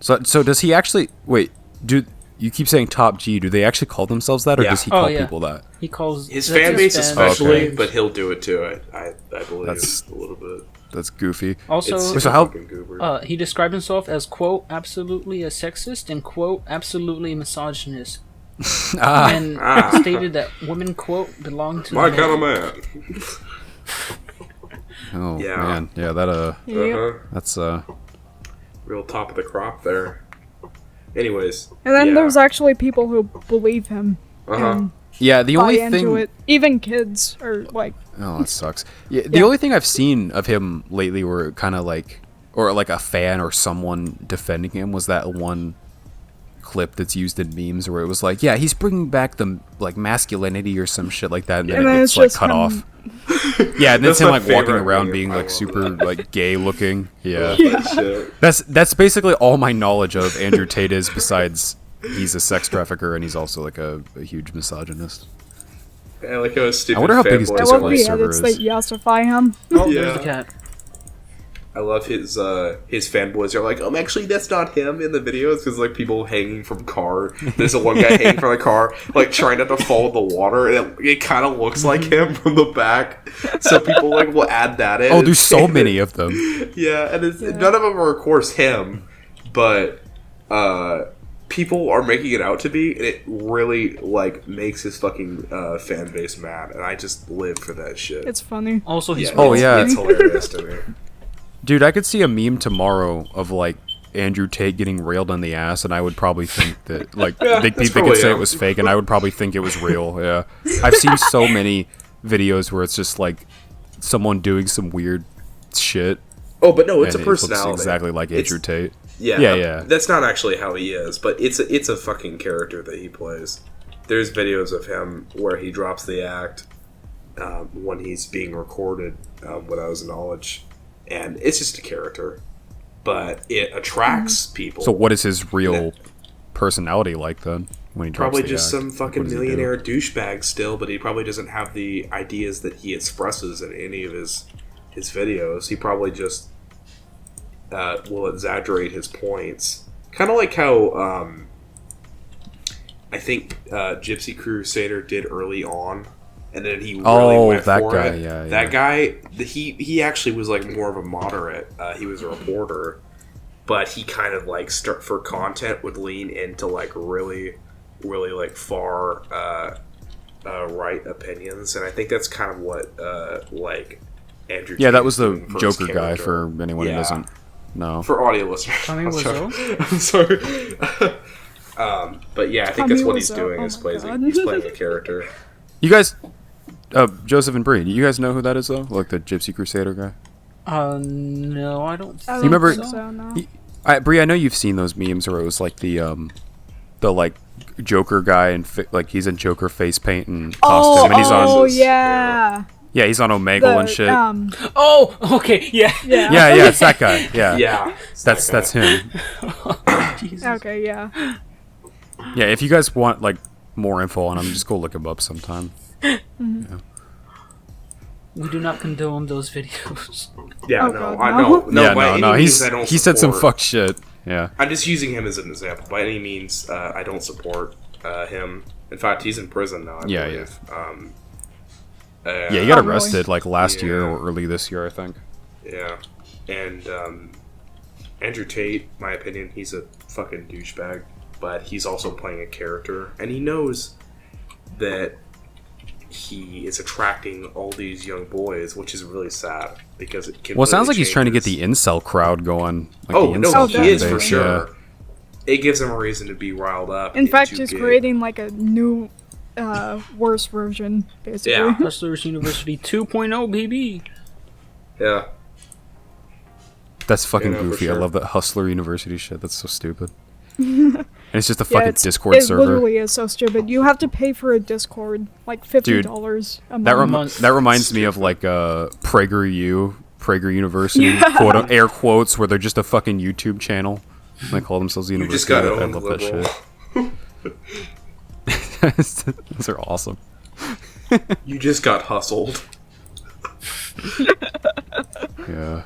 S1: So does he actually wait? Do you keep saying top G? Do they actually call themselves that, or
S2: Yeah.
S1: does he
S5: Oh,
S1: call
S5: yeah.
S1: people that?
S5: he calls
S2: His
S5: that's
S2: fan base
S5: band.
S2: especially,
S1: Okay.
S2: but he'll do it too. I believe
S1: That's-
S2: a little bit.
S1: That's goofy.
S5: Also,
S2: It's
S1: So how-
S2: fucking goober.
S5: he described himself as quote absolutely a sexist and quote absolutely misogynist, and stated that women quote belong to
S2: My
S5: men.
S2: kind of man.
S1: Oh
S2: Yeah.
S1: man, yeah, that
S2: Uh-huh.
S1: that's
S2: Real top of the crop there. Anyways.
S4: And then
S2: yeah.
S4: there's actually people who believe him.
S2: Uh-huh.
S1: Yeah, the
S4: Buy
S1: only
S4: into
S1: thing.
S4: it. Even kids are like.
S1: Oh, that sucks. Yeah, the
S4: Yeah.
S1: only thing I've seen of him lately, where kind of like, or like a fan or someone defending him, was that one clip that's used in memes where it was like, yeah, he's bringing back the like masculinity or some shit like that, and then
S4: And
S1: it
S4: then
S1: gets
S4: it's
S1: like
S4: just
S1: cut
S4: him-
S1: off. Yeah, and then
S2: That's
S1: it's him
S2: my
S1: like walking
S2: favorite
S1: around
S2: meme.
S1: being
S2: I
S1: like
S2: love
S1: super
S2: that.
S1: like gay looking. Yeah.
S2: Shit.
S1: That's basically all my knowledge of Andrew Tate is, besides he's a sex trafficker and he's also like a huge misogynist.
S2: I like how stupid
S1: I wonder how big his
S2: fanboys
S4: I
S1: Discord
S4: love
S2: are
S4: the
S2: like.
S1: server
S4: edits
S1: is.
S4: that justify him.
S5: Oh,
S2: Yeah.
S5: there's the cat.
S2: I love his fanboys are like, actually that's not him in the videos, because like people hanging from car. There's a one guy hanging from a car, like trying not to fall in the water, and it kind of looks like him from the back. So people like will add that in.
S1: Oh, there's so many of them.
S2: Yeah, and none of them are, of course, him, but people are making it out to be, and it really like makes his fucking fan base mad, and I just live for that shit.
S4: It's funny.
S5: Also, he's
S1: Oh,
S2: it's-
S1: yeah.
S2: it's hilarious to me.
S1: Dude, I could see a meme tomorrow of like Andrew Tate getting railed on the ass, and I would probably think that like
S2: Yeah,
S1: they
S2: that's
S1: could
S2: probably
S1: say
S2: him.
S1: it was fake, and I would probably think it was real. Yeah, I've seen so many videos where it's just like someone doing some weird shit.
S2: Oh, but no, it's a
S1: and it looks
S2: personality.
S1: exactly like Andrew Tate.
S2: Yeah,
S1: Yeah.
S2: That's not actually how he is, but it's a fucking character that he plays. There's videos of him where he drops the act when he's being recorded without his knowledge, and it's just a character, but it attracts people.
S1: So what is his real personality like then? When he drops
S2: Probably
S1: the
S2: just
S1: act?
S2: some
S1: Like,
S2: fucking
S1: what does he do?
S2: millionaire douchebag still, but he probably doesn't have the ideas that he expresses in any of his videos. He probably just will exaggerate his points. Kind of like how I think Gypsy Crusader did early on, and then he really went
S1: that
S2: for
S1: guy,
S2: it.
S1: yeah,
S2: That
S1: yeah.
S2: guy, he actually was like more of a moderate. He was a reporter, but he kind of like for content would lean into like really like far right opinions, and I think that's kind of what like Andrew.
S1: Yeah,
S2: Tate
S1: that was
S2: is
S1: the
S2: doing for his
S1: Joker guy.
S2: character.
S1: For anyone who
S2: Yeah.
S1: doesn't know.
S2: For audio listeners,
S5: Tommy
S2: I'm
S5: Wiseau?
S2: sorry. But yeah, I think that's
S4: Tommy
S2: what he's
S4: Wiseau,
S2: doing.
S4: oh
S2: Is
S4: my God.
S2: he's playing a character.
S1: You guys, Joseph and Bree, you guys know who that is though? Like the Gypsy Crusader guy.
S5: No, I don't.
S4: I
S5: think
S4: don't
S1: remember-
S4: think so, no.
S1: Bree, I know you've seen those memes where it was like the like Joker guy and like he's in Joker face paint and costume, and he's on.
S4: Oh
S2: Jesus.
S4: yeah.
S1: Yeah, he's on Omegle and shit.
S5: Oh, okay, yeah.
S4: Yeah.
S1: Yeah, it's that guy. Yeah,
S2: Yeah,
S1: that's him.
S5: Jesus.
S4: Okay, yeah.
S1: Yeah, if you guys want like more info on him, just go look him up sometime.
S5: We do not condone those videos.
S2: Yeah,
S4: Oh,
S2: no,
S4: God,
S2: I
S4: no.
S2: know.
S1: Yeah,
S2: by
S1: no,
S2: any
S1: no.
S2: means, I don't
S1: He said some
S2: support-
S1: fuck shit. Yeah.
S2: I'm just using him as an example. By any means, I don't support him. In fact, he's in prison now. I
S1: Yeah,
S2: believe.
S1: Yeah, he got
S4: Oh, really?
S1: arrested like last year
S2: Yeah.
S1: or early this year, I think.
S2: Yeah, and Andrew Tate, my opinion, he's a fucking douchebag, but he's also playing a character, and he knows that he is attracting all these young boys, which is really sad because it can.
S1: Well, it sounds
S2: really
S1: like he's trying to get
S2: change
S1: the incel crowd going. Like
S2: Oh
S1: the
S2: no,
S1: incel
S2: he
S1: fan
S2: is for
S1: base,
S2: sure.
S1: yeah.
S2: It gives him a reason to be riled up.
S4: In fact,
S2: into
S4: he's
S2: being-
S4: creating like a new, worse version, basically.
S2: Yeah.
S5: Hustlers University 2.0, baby.
S2: Yeah,
S1: That's fucking
S2: Yeah, no, for
S1: goofy. I
S2: sure.
S1: love that Hustler University shit. That's so stupid. And it's just a fucking
S4: it's-
S1: Discord
S4: it
S1: server.
S4: literally is so stupid. You have to pay for a Discord, like $50 a month.
S1: That reminds me of like PragerU, Prager University, quote air quotes, where they're just a fucking YouTube channel. They call themselves the
S2: you
S1: university.
S2: just got
S1: I
S2: owned,
S1: love that
S2: liberal.
S1: shit. Those are awesome.
S2: You just got hustled.
S1: Yeah.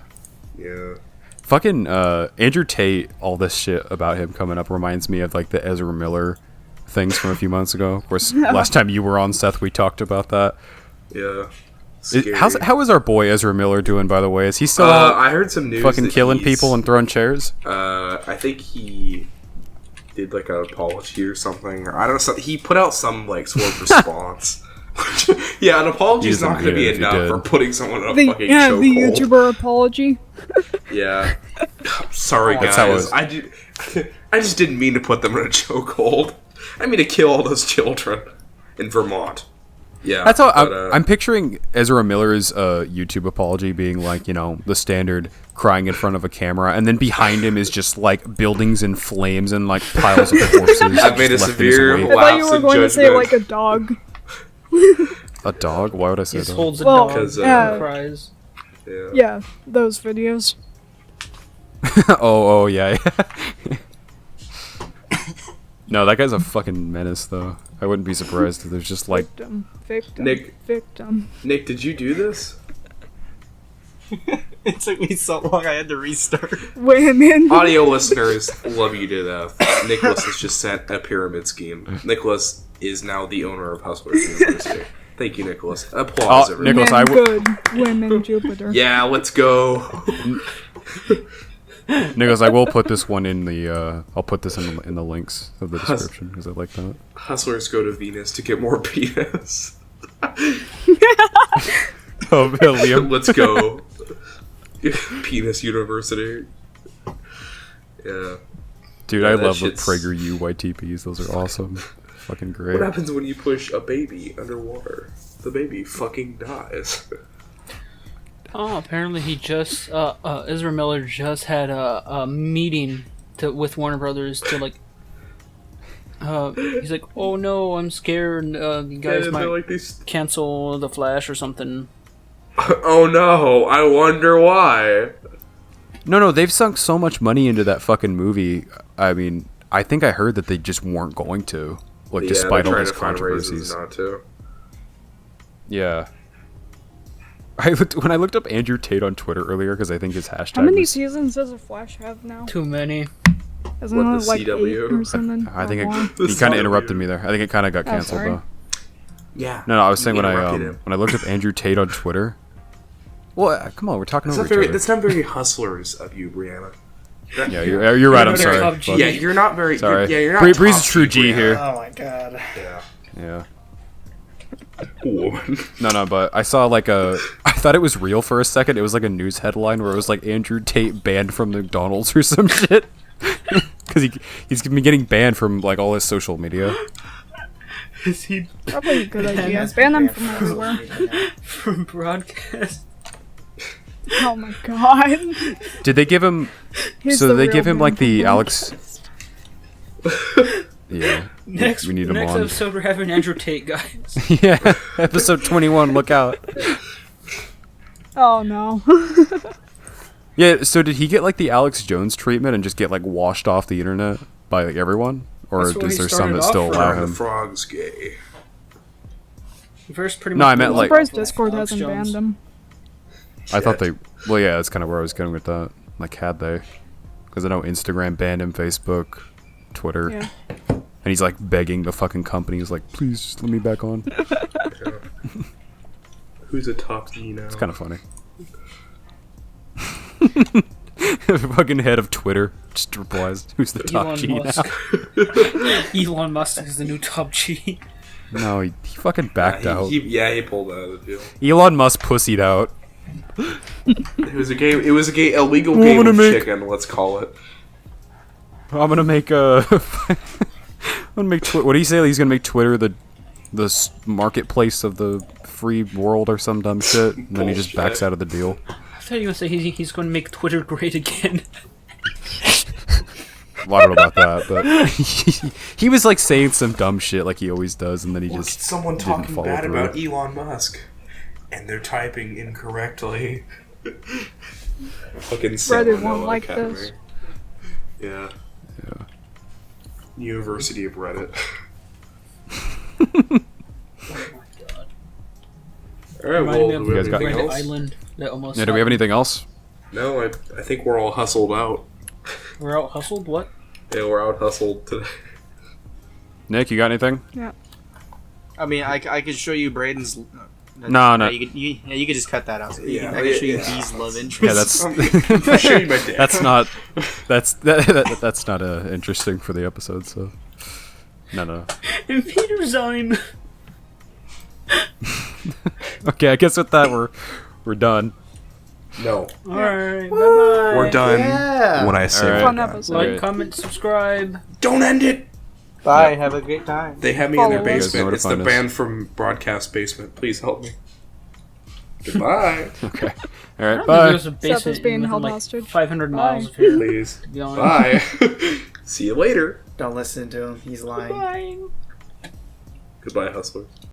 S2: Yeah.
S1: Fucking Andrew Tate, all this shit about him coming up reminds me of like the Ezra Miller things from a few months ago. Of course, last time you were on, Seth, we talked about that.
S2: Yeah.
S1: How is our boy Ezra Miller doing, by the way? Is he still out
S2: I heard some news.
S1: fucking
S2: that
S1: killing
S2: he's-
S1: people and throwing chairs?
S2: I think he did like an apology or something. Or I don't know. He put out some like sort of response. Yeah, an apology is
S1: He
S2: not
S1: doesn't-
S2: going to be
S1: yeah, if he
S2: enough
S1: did.
S2: for putting someone in a
S4: The
S2: fucking
S4: the
S2: chokehold.
S4: YouTuber apology.
S2: Yeah, Sorry,
S1: That's how it was.
S2: guys. I just didn't mean to put them in a chokehold. I mean to kill all those children in Vermont. Yeah,
S1: That's how I'm picturing Ezra Miller's YouTube apology being like, you know, the standard crying in front of a camera, and then behind him is just like buildings in flames and like piles of corpses.
S2: I've made a
S1: just left in his
S2: severe
S1: wake.
S4: I thought
S2: lapse
S4: you were
S2: in
S4: going to say
S2: judgment.
S4: like a dog.
S1: A dog? Why would I say
S5: He just
S1: that?
S5: holds a
S4: Well,
S5: dog
S2: Because,
S5: and cries.
S2: Yeah.
S4: Yeah, those videos.
S1: oh yeah. No, that guy's a fucking menace, though. I wouldn't be surprised if there's just like
S4: Victim.
S2: Nick.
S4: Victim.
S2: Nick, did you do this?
S6: It took me so long I had to restart.
S4: Women.
S2: Audio listeners love you to death. Nicholas has just sent a pyramid scheme. Nicholas is now the owner of Hustlers University. Thank you, Nicholas. Applause, everyone.
S1: Nicholas,
S4: Men
S1: I w-
S4: good. Women Jupiter.
S2: Yeah, let's go.
S1: Nicholas, I will put this one in the. I'll put this in the links of the description because I like that.
S2: Hustlers go to Venus to get more penis.
S1: Oh, Liam.
S2: Let's go. Penis University. Yeah.
S1: Dude,
S2: Yeah,
S1: I
S2: that
S1: love the
S2: shit's-
S1: PragerU YTPs. Those are awesome. Fucking great.
S2: What happens when you push a baby underwater? The baby fucking dies.
S5: Oh, apparently he just Ezra Miller just had a meeting with Warner Brothers to like. He's like, oh no, I'm scared. You guys
S2: And
S5: might
S2: they're like these.
S5: cancel the Flash or something.
S2: Oh no! I wonder why.
S1: No, they've sunk so much money into that fucking movie. I mean, I think I heard that they just weren't going to, like,
S2: Yeah,
S1: despite
S2: they're
S1: all
S2: trying
S1: these
S2: to find reasons
S1: controversies.
S2: not to.
S1: Yeah. When I looked up Andrew Tate on Twitter earlier because I think his hashtag.
S4: How many
S1: was,
S4: seasons does a Flash have now?
S5: Too many.
S4: Isn't
S2: What,
S4: it
S2: the
S4: like
S2: CW?
S4: 8 or something?
S1: I think
S4: Or more?
S1: you kind of interrupted me there. I think it kind of got canceled
S4: sorry.
S1: though.
S2: Yeah.
S1: No, I was saying
S2: You
S1: when
S2: interrupted him.
S1: I looked up Andrew Tate on Twitter. Well, come on, we're talking
S2: That's
S1: over
S2: not very.
S1: each other.
S2: That's not very hustlers of you, Brianna.
S1: Yeah, you're right. I'm
S5: You're
S1: sorry.
S5: not G.
S1: But-
S2: Yeah, you're not very.
S1: Sorry.
S2: Yeah, you're not.
S1: Bree's a
S2: top
S1: true G
S2: Brianna.
S1: here.
S3: Oh my god.
S2: Yeah.
S1: Yeah.
S2: Woman.
S1: No, but I saw like I thought it was real for a second. It was like a news headline where it was like Andrew Tate banned from McDonald's or some shit. Because he's been getting banned from like all his social media.
S5: Is he
S4: Probably a good idea. Ban them from everywhere.
S5: from broadcast?
S4: Oh my god.
S1: Did they give him?
S4: He's
S1: So
S4: the
S1: they
S4: real
S1: give him
S4: man
S1: like the
S4: from
S1: Alex. Yeah.
S5: Next,
S1: we need him
S5: next
S1: on.
S5: episode we're having Andrew Tate, guys.
S1: Yeah. Episode 21. Look out.
S4: Oh no.
S1: Yeah. So did he get like the Alex Jones treatment and just get like washed off the internet by like everyone, or
S5: That's what
S1: is
S5: he
S1: there some
S5: started
S1: that
S5: off
S1: still
S5: for.
S1: allow
S2: The
S1: him?
S2: frog's gay.
S5: First, pretty
S1: No,
S5: much.
S1: I meant,
S4: I'm
S1: like-
S4: surprised Discord
S5: Alex
S4: hasn't
S5: Jones.
S4: banned them.
S1: I thought they. Well, yeah, that's kind of where I was going with that. Like, had they? Because I know Instagram banned him, Facebook, Twitter,
S4: Yeah.
S1: and he's like begging the fucking companies, like, please just let me back on.
S2: Who's a top G now?
S1: It's kind of funny. Fucking head of Twitter just replies, "Who's the top
S5: Elon
S1: G
S5: Musk.
S1: now?"
S5: Elon Musk is the new top G.
S1: No, he fucking backed out.
S2: He pulled out of the deal.
S1: Elon Musk pussied out.
S2: It was a gay. It was a gay illegal
S1: I'm
S2: game
S1: gonna
S2: of
S1: make-
S2: chicken. Let's call it.
S1: I'm gonna make I'm gonna make what do you say? He's gonna make Twitter the marketplace of the free world or some dumb shit, and then he just backs
S2: Bullshit.
S1: out of the deal.
S5: I thought you were going to say he's going to make Twitter great again.
S1: Well, I don't know about that, but he was like saying some dumb shit like he always does, and then he
S2: Look,
S1: just
S2: it's someone
S1: didn't
S2: talking
S1: follow
S2: bad
S1: through.
S2: about Elon Musk, and they're typing incorrectly. Fucking
S4: Reddit won't
S2: Salmonella
S4: like
S2: Academy.
S4: this.
S2: Yeah.
S1: Yeah.
S2: University of Reddit. All right,
S5: Reminded me
S2: well,
S5: of
S2: do we
S1: You
S2: have
S1: guys got-
S2: anything
S5: Reddit
S2: else?
S5: Island that almost
S1: Yeah, do we have
S5: happened.
S1: anything else?
S2: No, I think we're all hustled out.
S5: We're out hustled? What?
S2: Yeah, we're out hustled today.
S1: Nick, you got anything?
S4: Yeah.
S6: I mean, I could show you Braden's.
S1: No.
S6: You could just cut that out.
S2: Yeah,
S6: I could show you
S2: yeah.
S6: B's love interest.
S1: Yeah, that's
S2: I'll show you my dick.
S1: that's not that's not interesting for the episode. So no.
S5: And Peter's on.
S1: Okay, I guess with that we're done.
S2: No.
S5: Alright, bye bye.
S2: We're done
S3: Yeah.
S2: when I say
S1: All right.
S4: Fun
S2: we're done.
S4: episode.
S5: Like,
S1: Alright.
S5: comment, subscribe.
S2: Don't end it!
S6: Bye. Have a great time.
S2: They have me in their
S4: Follow us.
S2: basement.
S1: You guys know where to
S2: It's the
S1: find us.
S2: band from Broadcast Basement. Please help me. Goodbye.
S1: Okay. All
S5: I
S1: right.
S5: don't think
S1: Bye.
S5: there's a basement
S4: Seth is being
S5: within,
S4: held
S5: like,
S4: hostage.
S5: 500 miles
S4: Bye.
S5: of here.
S2: Please.
S5: To be honest.
S2: Bye. See you later.
S3: Don't listen to him. He's lying.
S5: Bye.
S2: Goodbye, hustlers.